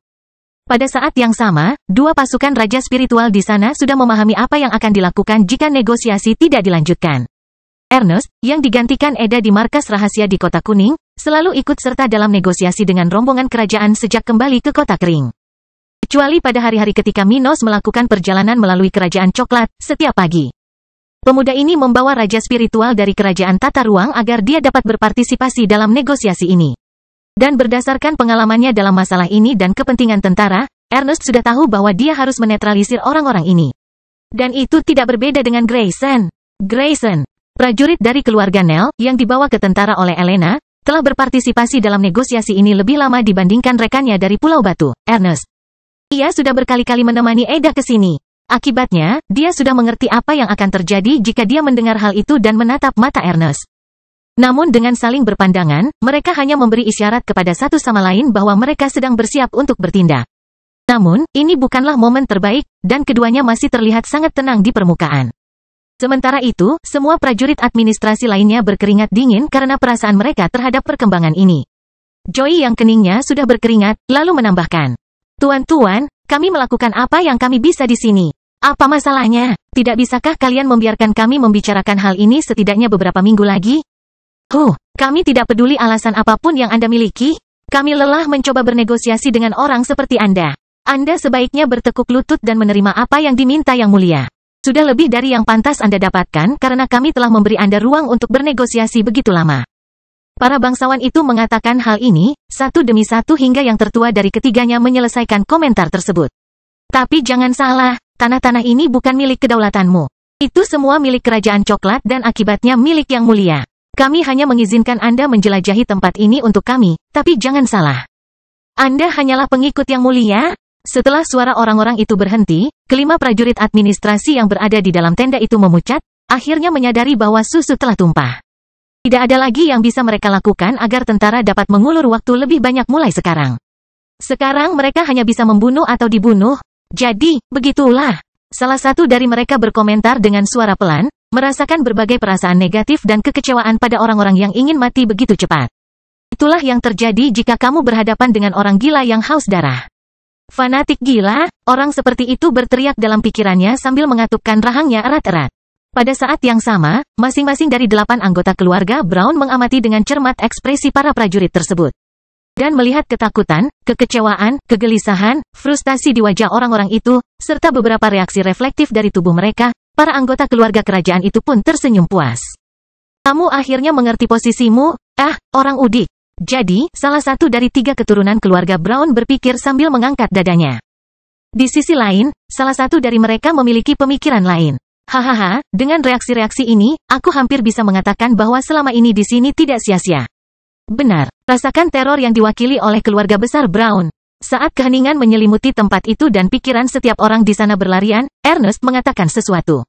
Pada saat yang sama, dua pasukan raja spiritual di sana sudah memahami apa yang akan dilakukan jika negosiasi tidak dilanjutkan. Ernest, yang digantikan Eda di markas rahasia di Kota Kuning, selalu ikut serta dalam negosiasi dengan rombongan kerajaan sejak kembali ke Kota Kering. Kecuali pada hari-hari ketika Minos melakukan perjalanan melalui Kerajaan Coklat setiap pagi. Pemuda ini membawa raja spiritual dari Kerajaan Tata Ruang agar dia dapat berpartisipasi dalam negosiasi ini. Dan berdasarkan pengalamannya dalam masalah ini dan kepentingan tentara, Ernest sudah tahu bahwa dia harus menetralisir orang-orang ini. Dan itu tidak berbeda dengan Grayson. Grayson, prajurit dari keluarga Nell, yang dibawa ke tentara oleh Elena, telah berpartisipasi dalam negosiasi ini lebih lama dibandingkan rekannya dari Pulau Batu, Ernest. Ia sudah berkali-kali menemani Eda ke sini. Akibatnya, dia sudah mengerti apa yang akan terjadi jika dia mendengar hal itu dan menatap mata Ernest. Namun dengan saling berpandangan, mereka hanya memberi isyarat kepada satu sama lain bahwa mereka sedang bersiap untuk bertindak. Namun, ini bukanlah momen terbaik, dan keduanya masih terlihat sangat tenang di permukaan. Sementara itu, semua prajurit administrasi lainnya berkeringat dingin karena perasaan mereka terhadap perkembangan ini. Joey yang keningnya sudah berkeringat, lalu menambahkan, "Tuan-tuan, kami melakukan apa yang kami bisa di sini. Apa masalahnya? Tidak bisakah kalian membiarkan kami membicarakan hal ini setidaknya beberapa minggu lagi?" Kami tidak peduli alasan apapun yang Anda miliki. Kami lelah mencoba bernegosiasi dengan orang seperti Anda. Anda sebaiknya bertekuk lutut dan menerima apa yang diminta Yang Mulia. Sudah lebih dari yang pantas Anda dapatkan karena kami telah memberi Anda ruang untuk bernegosiasi begitu lama. Para bangsawan itu mengatakan hal ini, satu demi satu hingga yang tertua dari ketiganya menyelesaikan komentar tersebut. Tapi jangan salah, tanah-tanah ini bukan milik kedaulatanmu. Itu semua milik Kerajaan Coklat dan akibatnya milik Yang Mulia. Kami hanya mengizinkan Anda menjelajahi tempat ini untuk kami, tapi jangan salah. Anda hanyalah pengikut Yang Mulia. Setelah suara orang-orang itu berhenti, kelima prajurit administrasi yang berada di dalam tenda itu memucat, akhirnya menyadari bahwa susu telah tumpah. Tidak ada lagi yang bisa mereka lakukan agar tentara dapat mengulur waktu lebih banyak mulai sekarang. Sekarang mereka hanya bisa membunuh atau dibunuh. Jadi, begitulah. Salah satu dari mereka berkomentar dengan suara pelan, merasakan berbagai perasaan negatif dan kekecewaan pada orang-orang yang ingin mati begitu cepat. Itulah yang terjadi jika kamu berhadapan dengan orang gila yang haus darah. Fanatik gila, orang seperti itu berteriak dalam pikirannya sambil mengatupkan rahangnya erat-erat. Pada saat yang sama, masing-masing dari 8 anggota keluarga Brown mengamati dengan cermat ekspresi para prajurit tersebut. Dan melihat ketakutan, kekecewaan, kegelisahan, frustasi di wajah orang-orang itu, serta beberapa reaksi reflektif dari tubuh mereka, para anggota keluarga kerajaan itu pun tersenyum puas. Kamu akhirnya mengerti posisimu, orang udik. Jadi, salah satu dari 3 keturunan keluarga Brown berpikir sambil mengangkat dadanya. Di sisi lain, salah satu dari mereka memiliki pemikiran lain. Hahaha, dengan reaksi-reaksi ini, aku hampir bisa mengatakan bahwa selama ini di sini tidak sia-sia. Benar, rasakan teror yang diwakili oleh keluarga besar Brown. Saat keheningan menyelimuti tempat itu dan pikiran setiap orang di sana berlarian, Ernest mengatakan sesuatu.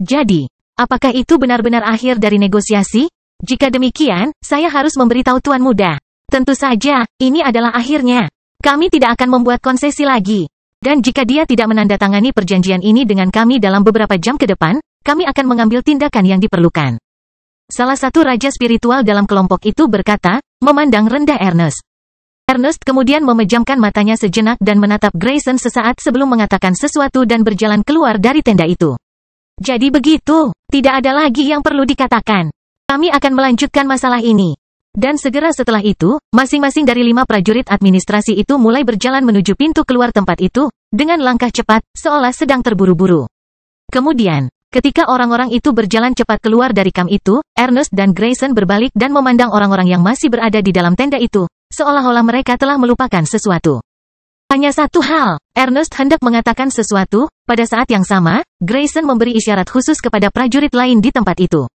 Jadi, apakah itu benar-benar akhir dari negosiasi? Jika demikian, saya harus memberitahu Tuan Muda. Tentu saja, ini adalah akhirnya. Kami tidak akan membuat konsesi lagi. Dan jika dia tidak menandatangani perjanjian ini dengan kami dalam beberapa jam ke depan, kami akan mengambil tindakan yang diperlukan. Salah satu raja spiritual dalam kelompok itu berkata, memandang rendah Ernest. Ernest kemudian memejamkan matanya sejenak dan menatap Grayson sesaat sebelum mengatakan sesuatu dan berjalan keluar dari tenda itu. Jadi begitu, tidak ada lagi yang perlu dikatakan. Kami akan melanjutkan masalah ini. Dan segera setelah itu, masing-masing dari 5 prajurit administrasi itu mulai berjalan menuju pintu keluar tempat itu, dengan langkah cepat, seolah sedang terburu-buru. Kemudian, ketika orang-orang itu berjalan cepat keluar dari kamp itu, Ernest dan Grayson berbalik dan memandang orang-orang yang masih berada di dalam tenda itu, seolah-olah mereka telah melupakan sesuatu. Hanya satu hal, Ernest hendak mengatakan sesuatu, pada saat yang sama, Grayson memberi isyarat khusus kepada prajurit lain di tempat itu.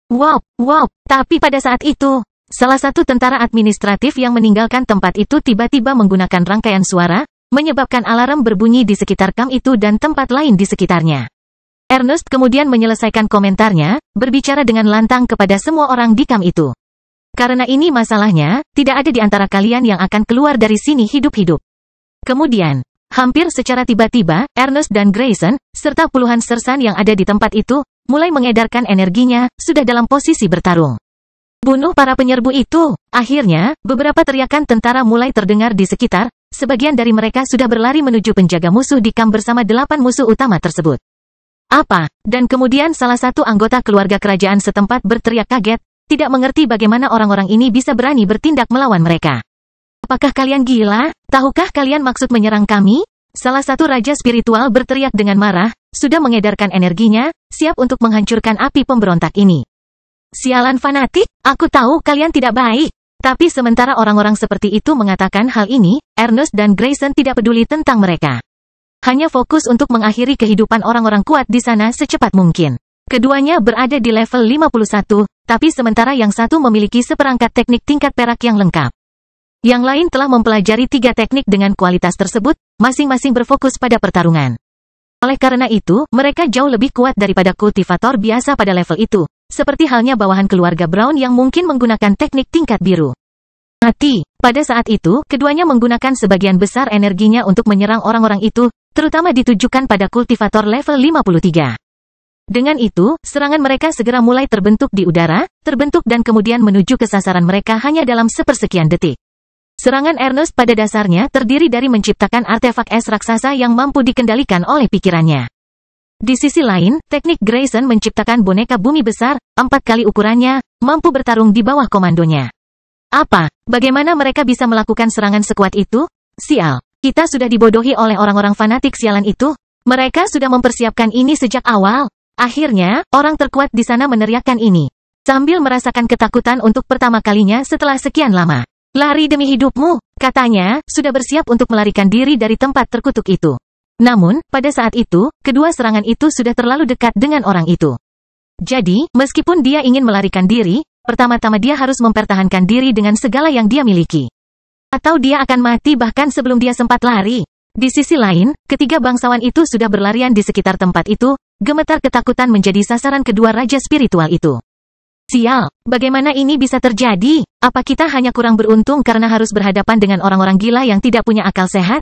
Wow, tapi pada saat itu, salah satu tentara administratif yang meninggalkan tempat itu tiba-tiba menggunakan rangkaian suara, menyebabkan alarm berbunyi di sekitar kamp itu dan tempat lain di sekitarnya. Ernest kemudian menyelesaikan komentarnya, berbicara dengan lantang kepada semua orang di kamp itu. Karena ini masalahnya, tidak ada di antara kalian yang akan keluar dari sini hidup-hidup. Kemudian, hampir secara tiba-tiba, Ernest dan Grayson, serta puluhan sersan yang ada di tempat itu, mulai mengedarkan energinya, sudah dalam posisi bertarung. Bunuh para penyerbu itu. Akhirnya, beberapa teriakan tentara mulai terdengar di sekitar, sebagian dari mereka sudah berlari menuju penjaga musuh di kamp bersama 8 musuh utama tersebut. Apa? Dan kemudian salah satu anggota keluarga kerajaan setempat berteriak kaget, tidak mengerti bagaimana orang-orang ini bisa berani bertindak melawan mereka. Apakah kalian gila? Tahukah kalian maksud menyerang kami? Salah satu raja spiritual berteriak dengan marah, sudah mengedarkan energinya, siap untuk menghancurkan api pemberontak ini. Sialan fanatik, aku tahu kalian tidak baik. Tapi sementara orang-orang seperti itu mengatakan hal ini, Ernest dan Grayson tidak peduli tentang mereka. Hanya fokus untuk mengakhiri kehidupan orang-orang kuat di sana secepat mungkin. Keduanya berada di level 51, tapi sementara yang satu memiliki seperangkat teknik tingkat perak yang lengkap. Yang lain telah mempelajari 3 teknik dengan kualitas tersebut, masing-masing berfokus pada pertarungan. Oleh karena itu, mereka jauh lebih kuat daripada kultivator biasa pada level itu, seperti halnya bawahan keluarga Brown yang mungkin menggunakan teknik tingkat biru. Mati. Pada saat itu, keduanya menggunakan sebagian besar energinya untuk menyerang orang-orang itu, terutama ditujukan pada kultivator level 53. Dengan itu, serangan mereka segera mulai terbentuk di udara, terbentuk dan kemudian menuju ke sasaran mereka hanya dalam sepersekian detik. Serangan Ernest pada dasarnya terdiri dari menciptakan artefak es raksasa yang mampu dikendalikan oleh pikirannya. Di sisi lain, teknik Grayson menciptakan boneka bumi besar, 4 kali ukurannya, mampu bertarung di bawah komandonya. Apa? Bagaimana mereka bisa melakukan serangan sekuat itu? Sial. Kita sudah dibodohi oleh orang-orang fanatik sialan itu. Mereka sudah mempersiapkan ini sejak awal. Akhirnya, orang terkuat di sana meneriakkan ini. Sambil merasakan ketakutan untuk pertama kalinya setelah sekian lama. Lari demi hidupmu, katanya, sudah bersiap untuk melarikan diri dari tempat terkutuk itu. Namun, pada saat itu, kedua serangan itu sudah terlalu dekat dengan orang itu. Jadi, meskipun dia ingin melarikan diri, pertama-tama dia harus mempertahankan diri dengan segala yang dia miliki. Atau dia akan mati bahkan sebelum dia sempat lari. Di sisi lain, ketiga bangsawan itu sudah berlarian di sekitar tempat itu, gemetar ketakutan menjadi sasaran kedua raja spiritual itu. Sial, bagaimana ini bisa terjadi? Apa kita hanya kurang beruntung karena harus berhadapan dengan orang-orang gila yang tidak punya akal sehat?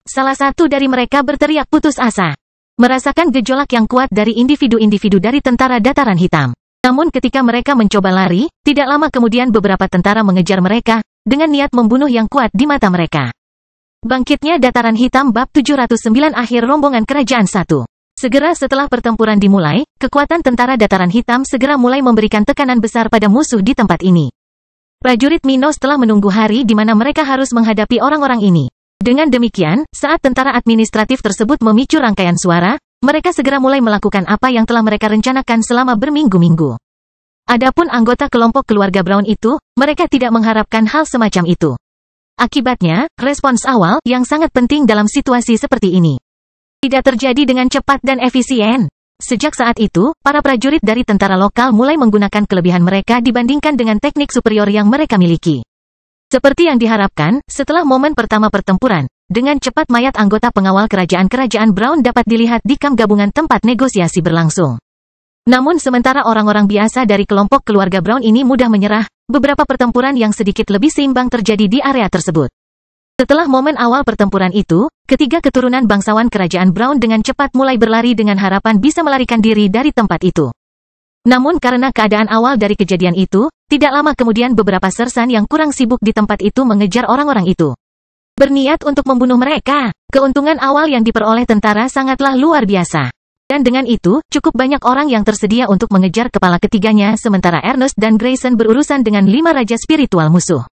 Salah satu dari mereka berteriak putus asa. Merasakan gejolak yang kuat dari individu-individu dari tentara dataran hitam. Namun ketika mereka mencoba lari, tidak lama kemudian beberapa tentara mengejar mereka, dengan niat membunuh yang kuat di mata mereka. Bangkitnya Dataran Hitam Bab 709 Akhir Rombongan Kerajaan 1. Segera setelah pertempuran dimulai, kekuatan tentara Dataran Hitam segera mulai memberikan tekanan besar pada musuh di tempat ini. Prajurit Minos telah menunggu hari di mana mereka harus menghadapi orang-orang ini. Dengan demikian, saat tentara administratif tersebut memicu rangkaian suara, mereka segera mulai melakukan apa yang telah mereka rencanakan selama berminggu-minggu. Adapun anggota kelompok keluarga Brown itu, mereka tidak mengharapkan hal semacam itu. Akibatnya, respons awal yang sangat penting dalam situasi seperti ini tidak terjadi dengan cepat dan efisien. Sejak saat itu, para prajurit dari tentara lokal mulai menggunakan kelebihan mereka dibandingkan dengan teknik superior yang mereka miliki. Seperti yang diharapkan, setelah momen pertama pertempuran, dengan cepat mayat anggota pengawal kerajaan-kerajaan Brown dapat dilihat di kamp gabungan tempat negosiasi berlangsung. Namun sementara orang-orang biasa dari kelompok keluarga Brown ini mudah menyerah, beberapa pertempuran yang sedikit lebih seimbang terjadi di area tersebut. Setelah momen awal pertempuran itu, ketiga keturunan bangsawan kerajaan Brown dengan cepat mulai berlari dengan harapan bisa melarikan diri dari tempat itu. Namun karena keadaan awal dari kejadian itu, tidak lama kemudian beberapa sersan yang kurang sibuk di tempat itu mengejar orang-orang itu. Berniat untuk membunuh mereka. Keuntungan awal yang diperoleh tentara sangatlah luar biasa. Dan dengan itu, cukup banyak orang yang tersedia untuk mengejar kepala ketiganya sementara Ernest dan Grayson berurusan dengan 5 raja spiritual musuh.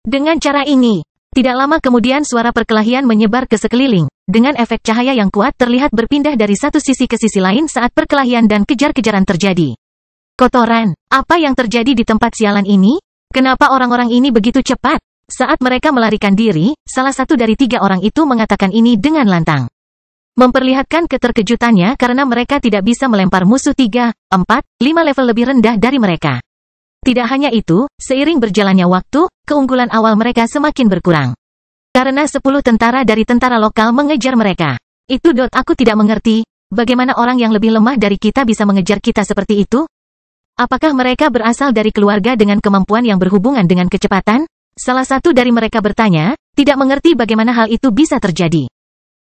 Dengan cara ini, tidak lama kemudian suara perkelahian menyebar ke sekeliling. Dengan efek cahaya yang kuat terlihat berpindah dari satu sisi ke sisi lain saat perkelahian dan kejar-kejaran terjadi. Kotoran, apa yang terjadi di tempat sialan ini? Kenapa orang-orang ini begitu cepat? Saat mereka melarikan diri, salah satu dari 3 orang itu mengatakan ini dengan lantang. Memperlihatkan keterkejutannya karena mereka tidak bisa melempar musuh 3, 4, 5 level lebih rendah dari mereka. Tidak hanya itu, seiring berjalannya waktu, keunggulan awal mereka semakin berkurang. Karena 10 tentara dari tentara lokal mengejar mereka. Aku tidak mengerti, bagaimana orang yang lebih lemah dari kita bisa mengejar kita seperti itu? Apakah mereka berasal dari keluarga dengan kemampuan yang berhubungan dengan kecepatan? Salah satu dari mereka bertanya, tidak mengerti bagaimana hal itu bisa terjadi.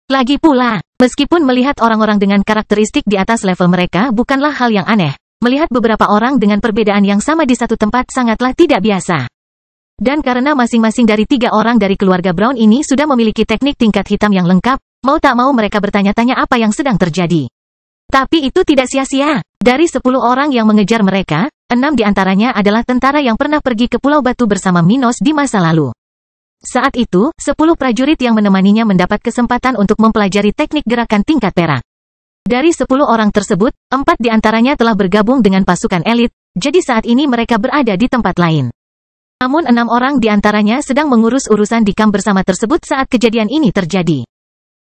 Lagi pula, meskipun melihat orang-orang dengan karakteristik di atas level mereka bukanlah hal yang aneh, melihat beberapa orang dengan perbedaan yang sama di satu tempat sangatlah tidak biasa. Dan karena masing-masing dari 3 orang dari keluarga Brown ini sudah memiliki teknik tingkat hitam yang lengkap, mau tak mau mereka bertanya-tanya apa yang sedang terjadi. Tapi itu tidak sia-sia. Dari 10 orang yang mengejar mereka, 6 diantaranya adalah tentara yang pernah pergi ke Pulau Batu bersama Minos di masa lalu. Saat itu, 10 prajurit yang menemaninya mendapat kesempatan untuk mempelajari teknik gerakan tingkat perak. Dari 10 orang tersebut, 4 diantaranya telah bergabung dengan pasukan elit, jadi saat ini mereka berada di tempat lain. Namun 6 orang diantaranya sedang mengurus urusan di kamp bersama tersebut saat kejadian ini terjadi.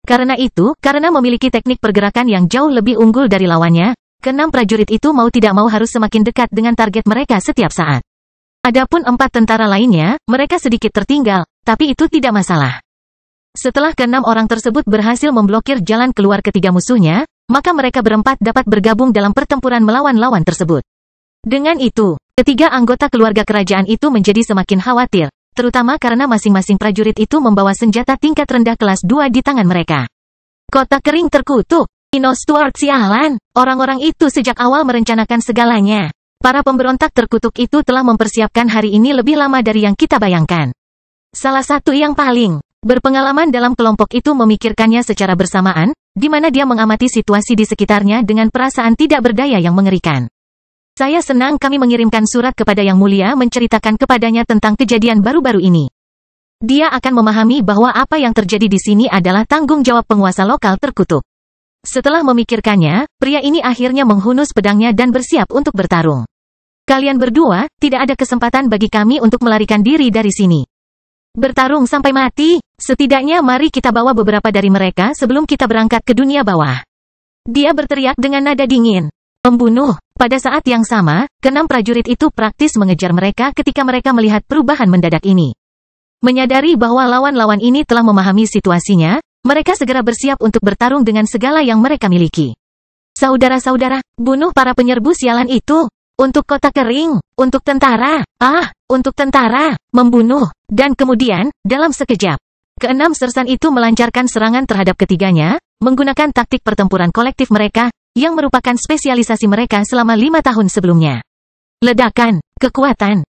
Karena itu, karena memiliki teknik pergerakan yang jauh lebih unggul dari lawannya, ke-6 prajurit itu mau tidak mau harus semakin dekat dengan target mereka setiap saat. Adapun 4 tentara lainnya, mereka sedikit tertinggal, tapi itu tidak masalah. Setelah ke-6 orang tersebut berhasil memblokir jalan keluar ketiga musuhnya, maka mereka berempat dapat bergabung dalam pertempuran melawan lawan tersebut. Dengan itu, ketiga anggota keluarga kerajaan itu menjadi semakin khawatir, terutama karena masing-masing prajurit itu membawa senjata tingkat rendah kelas 2 di tangan mereka. Kota kering terkutuk. Minos Stuart sialan. Orang-orang itu sejak awal merencanakan segalanya. Para pemberontak terkutuk itu telah mempersiapkan hari ini lebih lama dari yang kita bayangkan. Salah satu yang paling berpengalaman dalam kelompok itu memikirkannya secara bersamaan, di mana dia mengamati situasi di sekitarnya dengan perasaan tidak berdaya yang mengerikan. Saya senang kami mengirimkan surat kepada Yang Mulia menceritakan kepadanya tentang kejadian baru-baru ini. Dia akan memahami bahwa apa yang terjadi di sini adalah tanggung jawab penguasa lokal terkutuk. Setelah memikirkannya, pria ini akhirnya menghunus pedangnya dan bersiap untuk bertarung. Kalian berdua, tidak ada kesempatan bagi kami untuk melarikan diri dari sini. Bertarung sampai mati, setidaknya mari kita bawa beberapa dari mereka sebelum kita berangkat ke dunia bawah. Dia berteriak dengan nada dingin. Membunuh. Pada saat yang sama, ke-6 prajurit itu praktis mengejar mereka ketika mereka melihat perubahan mendadak ini. Menyadari bahwa lawan-lawan ini telah memahami situasinya, mereka segera bersiap untuk bertarung dengan segala yang mereka miliki. Saudara-saudara, bunuh para penyerbu sialan itu. Untuk kota kering, untuk tentara, untuk tentara, membunuh, dan kemudian, dalam sekejap, ke-6 sersan itu melancarkan serangan terhadap ketiganya, menggunakan taktik pertempuran kolektif mereka, yang merupakan spesialisasi mereka selama 5 tahun sebelumnya. Ledakan, kekuatan,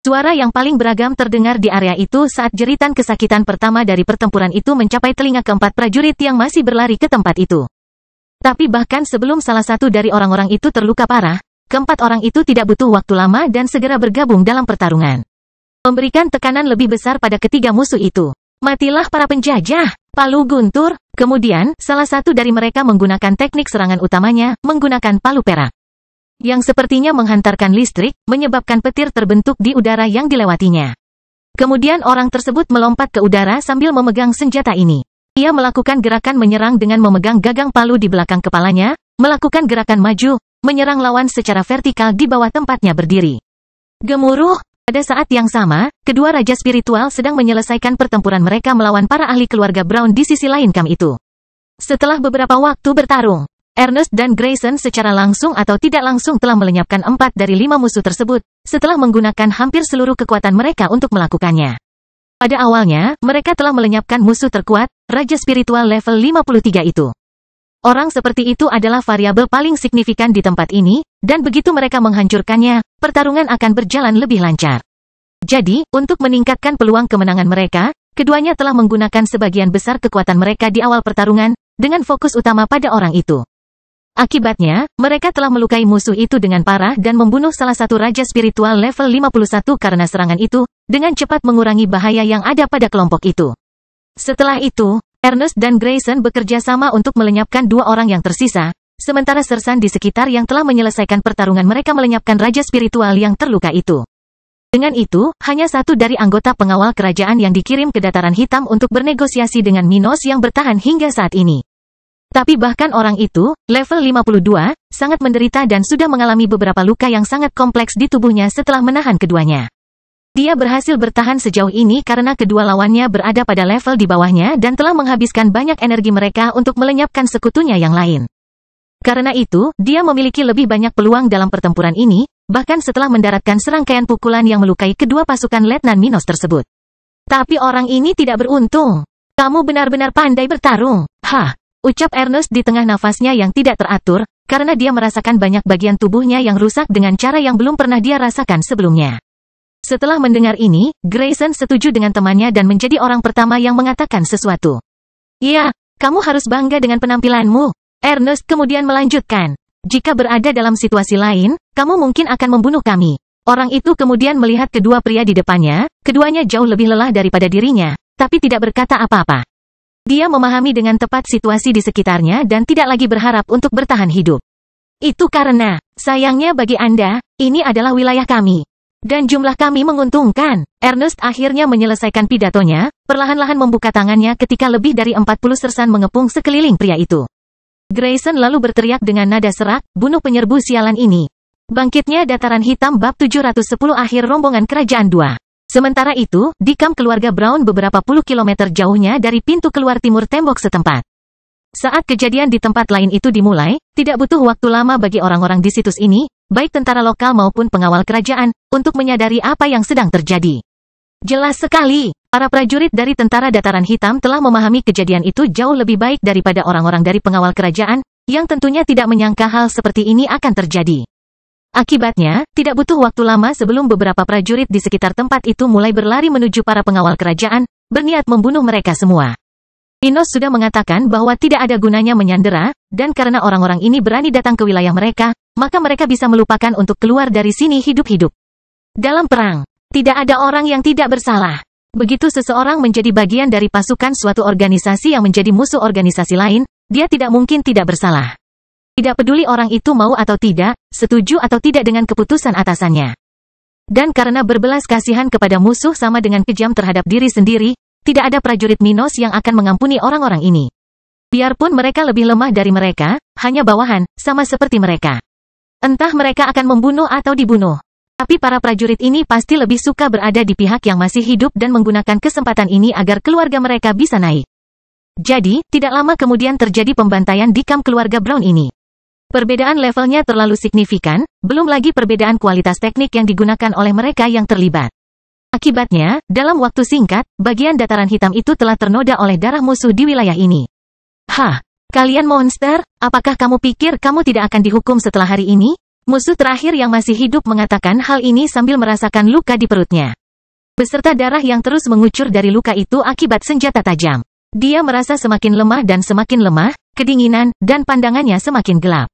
suara yang paling beragam terdengar di area itu saat jeritan kesakitan pertama dari pertempuran itu mencapai telinga keempat prajurit yang masih berlari ke tempat itu. Tapi bahkan sebelum salah satu dari orang-orang itu terluka parah, keempat orang itu tidak butuh waktu lama dan segera bergabung dalam pertarungan. Memberikan tekanan lebih besar pada ketiga musuh itu. Matilah para penjajah, palu guntur. Kemudian, salah satu dari mereka menggunakan teknik serangan utamanya, menggunakan palu perak. Yang sepertinya menghantarkan listrik, menyebabkan petir terbentuk di udara yang dilewatinya. Kemudian orang tersebut melompat ke udara sambil memegang senjata ini. Ia melakukan gerakan menyerang dengan memegang gagang palu di belakang kepalanya, melakukan gerakan maju, menyerang lawan secara vertikal di bawah tempatnya berdiri. Gemuruh. Pada saat yang sama, kedua raja spiritual sedang menyelesaikan pertempuran mereka melawan para ahli keluarga Brown di sisi lain kamp itu. Setelah beberapa waktu bertarung, Ernest dan Grayson secara langsung atau tidak langsung telah melenyapkan 4 dari 5 musuh tersebut, setelah menggunakan hampir seluruh kekuatan mereka untuk melakukannya. Pada awalnya, mereka telah melenyapkan musuh terkuat, raja spiritual level 53 itu. Orang seperti itu adalah variabel paling signifikan di tempat ini, dan begitu mereka menghancurkannya, pertarungan akan berjalan lebih lancar. Jadi, untuk meningkatkan peluang kemenangan mereka, keduanya telah menggunakan sebagian besar kekuatan mereka di awal pertarungan, dengan fokus utama pada orang itu. Akibatnya, mereka telah melukai musuh itu dengan parah dan membunuh salah satu raja spiritual level 51 karena serangan itu, dengan cepat mengurangi bahaya yang ada pada kelompok itu. Setelah itu, Ernest dan Grayson bekerja sama untuk melenyapkan 2 orang yang tersisa, sementara sersan di sekitar yang telah menyelesaikan pertarungan mereka melenyapkan raja spiritual yang terluka itu. Dengan itu, hanya satu dari anggota pengawal kerajaan yang dikirim ke Dataran Hitam untuk bernegosiasi dengan Minos yang bertahan hingga saat ini. Tapi bahkan orang itu, level 52, sangat menderita dan sudah mengalami beberapa luka yang sangat kompleks di tubuhnya setelah menahan keduanya. Dia berhasil bertahan sejauh ini karena kedua lawannya berada pada level di bawahnya dan telah menghabiskan banyak energi mereka untuk melenyapkan sekutunya yang lain. Karena itu, dia memiliki lebih banyak peluang dalam pertempuran ini, bahkan setelah mendaratkan serangkaian pukulan yang melukai kedua pasukan Letnan Minos tersebut. Tapi orang ini tidak beruntung. Kamu benar-benar pandai bertarung. Hah, ucap Ernest di tengah nafasnya yang tidak teratur, karena dia merasakan banyak bagian tubuhnya yang rusak dengan cara yang belum pernah dia rasakan sebelumnya. Setelah mendengar ini, Grayson setuju dengan temannya dan menjadi orang pertama yang mengatakan sesuatu. Ya, kamu harus bangga dengan penampilanmu. Ernest kemudian melanjutkan. Jika berada dalam situasi lain, kamu mungkin akan membunuh kami. Orang itu kemudian melihat kedua pria di depannya, keduanya jauh lebih lelah daripada dirinya, tapi tidak berkata apa-apa. Dia memahami dengan tepat situasi di sekitarnya dan tidak lagi berharap untuk bertahan hidup. Itu karena, sayangnya bagi Anda, ini adalah wilayah kami. Dan jumlah kami menguntungkan. Ernest akhirnya menyelesaikan pidatonya, perlahan-lahan membuka tangannya ketika lebih dari 40 sersan mengepung sekeliling pria itu. Grayson lalu berteriak dengan nada serak, bunuh penyerbu sialan ini. Bangkitnya Dataran Hitam bab 710 akhir rombongan kerajaan 2. Sementara itu, di kamp keluarga Brown beberapa puluh kilometer jauhnya dari pintu keluar timur tembok setempat. Saat kejadian di tempat lain itu dimulai, tidak butuh waktu lama bagi orang-orang di situs ini, baik tentara lokal maupun pengawal kerajaan, untuk menyadari apa yang sedang terjadi. Jelas sekali, para prajurit dari tentara Dataran Hitam telah memahami kejadian itu jauh lebih baik daripada orang-orang dari pengawal kerajaan, yang tentunya tidak menyangka hal seperti ini akan terjadi. Akibatnya, tidak butuh waktu lama sebelum beberapa prajurit di sekitar tempat itu mulai berlari menuju para pengawal kerajaan, berniat membunuh mereka semua. Minos sudah mengatakan bahwa tidak ada gunanya menyandera, dan karena orang-orang ini berani datang ke wilayah mereka, maka mereka bisa melupakan untuk keluar dari sini hidup-hidup. Dalam perang, tidak ada orang yang tidak bersalah. Begitu seseorang menjadi bagian dari pasukan suatu organisasi yang menjadi musuh organisasi lain, dia tidak mungkin tidak bersalah. Tidak peduli orang itu mau atau tidak, setuju atau tidak dengan keputusan atasannya. Dan karena berbelas kasihan kepada musuh sama dengan kejam terhadap diri sendiri, tidak ada prajurit Minos yang akan mengampuni orang-orang ini. Biarpun mereka lebih lemah dari mereka, hanya bawahan, sama seperti mereka. Entah mereka akan membunuh atau dibunuh. Tapi para prajurit ini pasti lebih suka berada di pihak yang masih hidup dan menggunakan kesempatan ini agar keluarga mereka bisa naik. Jadi, tidak lama kemudian terjadi pembantaian di kamp keluarga Brown ini. Perbedaan levelnya terlalu signifikan, belum lagi perbedaan kualitas teknik yang digunakan oleh mereka yang terlibat. Akibatnya, dalam waktu singkat, bagian Dataran Hitam itu telah ternoda oleh darah musuh di wilayah ini. Hah, kalian monster, apakah kamu pikir kamu tidak akan dihukum setelah hari ini? Musuh terakhir yang masih hidup mengatakan hal ini sambil merasakan luka di perutnya. Beserta darah yang terus mengucur dari luka itu akibat senjata tajam. Dia merasa semakin lemah dan semakin lemah, kedinginan, dan pandangannya semakin gelap.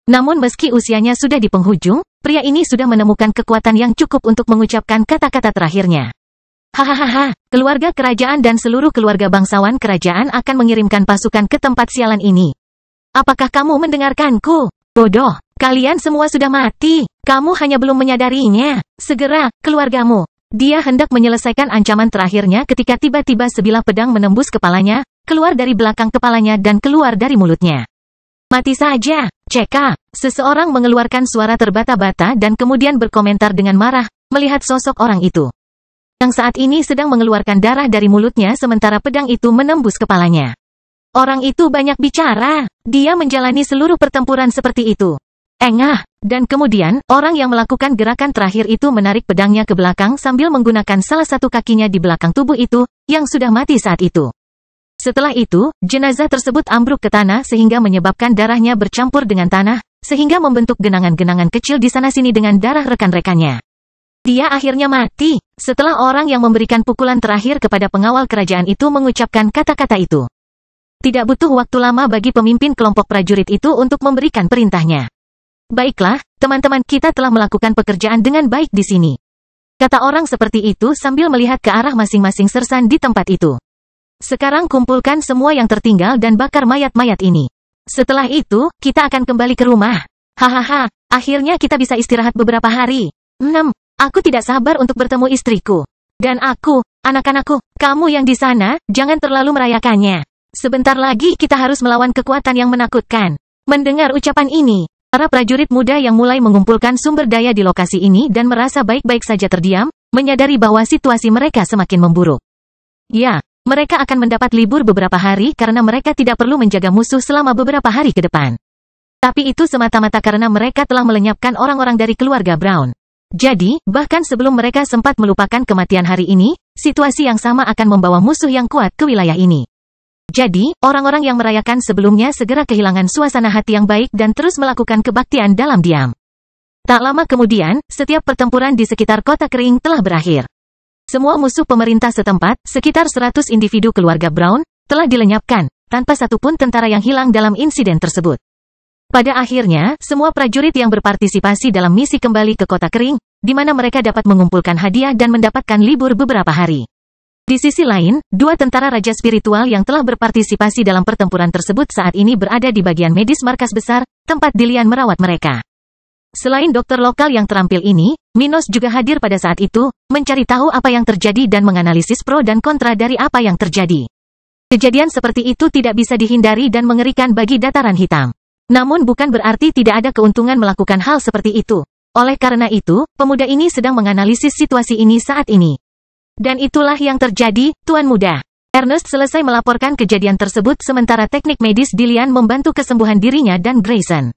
Namun meski usianya sudah di penghujung, pria ini sudah menemukan kekuatan yang cukup untuk mengucapkan kata-kata terakhirnya. Hahaha, keluarga kerajaan dan seluruh keluarga bangsawan kerajaan akan mengirimkan pasukan ke tempat sialan ini. Apakah kamu mendengarkanku? Bodoh, kalian semua sudah mati. Kamu hanya belum menyadarinya. Segera, keluargamu. Dia hendak menyelesaikan ancaman terakhirnya ketika tiba-tiba sebilah pedang menembus kepalanya, keluar dari belakang kepalanya dan keluar dari mulutnya. Mati saja, Ceka. Seseorang mengeluarkan suara terbata-bata dan kemudian berkomentar dengan marah, melihat sosok orang itu. Yang saat ini sedang mengeluarkan darah dari mulutnya sementara pedang itu menembus kepalanya. Orang itu banyak bicara. Dia menjalani seluruh pertempuran seperti itu. Engah. Dan kemudian, orang yang melakukan gerakan terakhir itu menarik pedangnya ke belakang sambil menggunakan salah satu kakinya di belakang tubuh itu, yang sudah mati saat itu. Setelah itu, jenazah tersebut ambruk ke tanah sehingga menyebabkan darahnya bercampur dengan tanah, sehingga membentuk genangan-genangan kecil di sana-sini dengan darah rekan-rekannya. Dia akhirnya mati, setelah orang yang memberikan pukulan terakhir kepada pengawal kerajaan itu mengucapkan kata-kata itu. Tidak butuh waktu lama bagi pemimpin kelompok prajurit itu untuk memberikan perintahnya. Baiklah, teman-teman kita telah melakukan pekerjaan dengan baik di sini. Kata orang seperti itu sambil melihat ke arah masing-masing sersan di tempat itu. Sekarang kumpulkan semua yang tertinggal dan bakar mayat-mayat ini. Setelah itu, kita akan kembali ke rumah. Hahaha, akhirnya kita bisa istirahat beberapa hari. Aku tidak sabar untuk bertemu istriku. Dan aku, anak-anakku, kamu yang di sana, jangan terlalu merayakannya. Sebentar lagi kita harus melawan kekuatan yang menakutkan. Mendengar ucapan ini, para prajurit muda yang mulai mengumpulkan sumber daya di lokasi ini dan merasa baik-baik saja terdiam, menyadari bahwa situasi mereka semakin memburuk. Ya, mereka akan mendapat libur beberapa hari karena mereka tidak perlu menjaga musuh selama beberapa hari ke depan. Tapi itu semata-mata karena mereka telah melenyapkan orang-orang dari keluarga Brown. Jadi, bahkan sebelum mereka sempat melupakan kematian hari ini, situasi yang sama akan membawa musuh yang kuat ke wilayah ini. Jadi, orang-orang yang merayakan sebelumnya segera kehilangan suasana hati yang baik dan terus melakukan kebaktian dalam diam. Tak lama kemudian, setiap pertempuran di sekitar kota kering telah berakhir. Semua musuh pemerintah setempat, sekitar 100 individu keluarga Brown, telah dilenyapkan, tanpa satupun tentara yang hilang dalam insiden tersebut. Pada akhirnya, semua prajurit yang berpartisipasi dalam misi kembali ke kota kering, di mana mereka dapat mengumpulkan hadiah dan mendapatkan libur beberapa hari. Di sisi lain, dua tentara raja spiritual yang telah berpartisipasi dalam pertempuran tersebut saat ini berada di bagian medis markas besar, tempat Dillian merawat mereka. Selain dokter lokal yang terampil ini, Minos juga hadir pada saat itu, mencari tahu apa yang terjadi dan menganalisis pro dan kontra dari apa yang terjadi. Kejadian seperti itu tidak bisa dihindari dan mengerikan bagi dataran hitam. Namun bukan berarti tidak ada keuntungan melakukan hal seperti itu. Oleh karena itu, pemuda ini sedang menganalisis situasi ini saat ini. Dan itulah yang terjadi, Tuan Muda. Ernest selesai melaporkan kejadian tersebut sementara teknik medis Dillian membantu kesembuhan dirinya dan Grayson.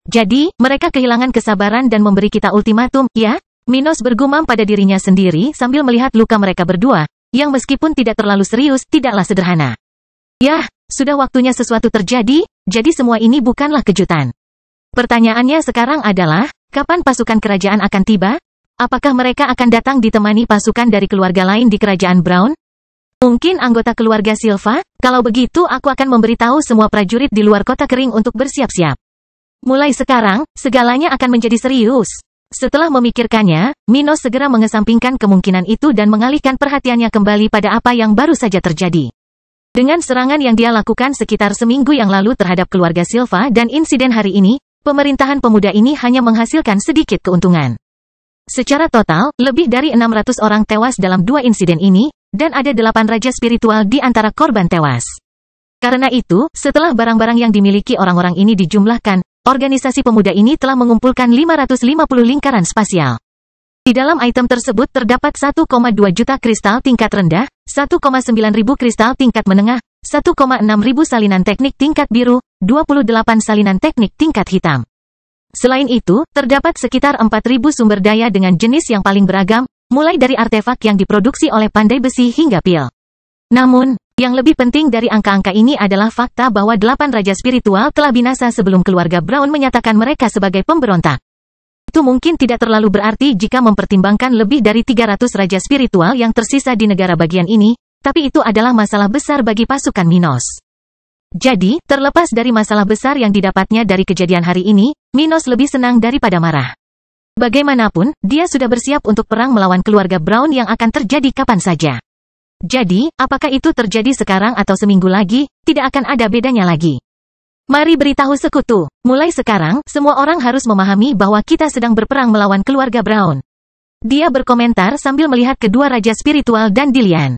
Jadi, mereka kehilangan kesabaran dan memberi kita ultimatum, ya? Minos bergumam pada dirinya sendiri sambil melihat luka mereka berdua, yang meskipun tidak terlalu serius, tidaklah sederhana. Yah, sudah waktunya sesuatu terjadi, jadi semua ini bukanlah kejutan. Pertanyaannya sekarang adalah, kapan pasukan kerajaan akan tiba? Apakah mereka akan datang ditemani pasukan dari keluarga lain di kerajaan Brown? Mungkin anggota keluarga Silva? Kalau begitu aku akan memberitahu semua prajurit di luar kota kering untuk bersiap-siap. Mulai sekarang, segalanya akan menjadi serius. Setelah memikirkannya, Minos segera mengesampingkan kemungkinan itu dan mengalihkan perhatiannya kembali pada apa yang baru saja terjadi. Dengan serangan yang dia lakukan sekitar seminggu yang lalu terhadap keluarga Silva dan insiden hari ini, pemerintahan pemuda ini hanya menghasilkan sedikit keuntungan. Secara total, lebih dari 600 orang tewas dalam dua insiden ini, dan ada 8 raja spiritual di antara korban tewas. Karena itu, setelah barang-barang yang dimiliki orang-orang ini dijumlahkan, organisasi pemuda ini telah mengumpulkan 550 lingkaran spasial. Di dalam item tersebut terdapat 1,2 juta kristal tingkat rendah, 1,9 ribu kristal tingkat menengah, 1,6 ribu salinan teknik tingkat biru, 28 salinan teknik tingkat hitam. Selain itu, terdapat sekitar 4.000 sumber daya dengan jenis yang paling beragam, mulai dari artefak yang diproduksi oleh pandai besi hingga pil. Namun, yang lebih penting dari angka-angka ini adalah fakta bahwa 8 raja spiritual telah binasa sebelum keluarga Brown menyatakan mereka sebagai pemberontak. Itu mungkin tidak terlalu berarti jika mempertimbangkan lebih dari 300 raja spiritual yang tersisa di negara bagian ini, tapi itu adalah masalah besar bagi pasukan Minos. Jadi, terlepas dari masalah besar yang didapatnya dari kejadian hari ini, Minos lebih senang daripada marah. Bagaimanapun, dia sudah bersiap untuk perang melawan keluarga Brown yang akan terjadi kapan saja. Jadi, apakah itu terjadi sekarang atau seminggu lagi, tidak akan ada bedanya lagi. Mari beritahu sekutu, mulai sekarang, semua orang harus memahami bahwa kita sedang berperang melawan keluarga Brown. Dia berkomentar sambil melihat kedua raja spiritual dan Dillian.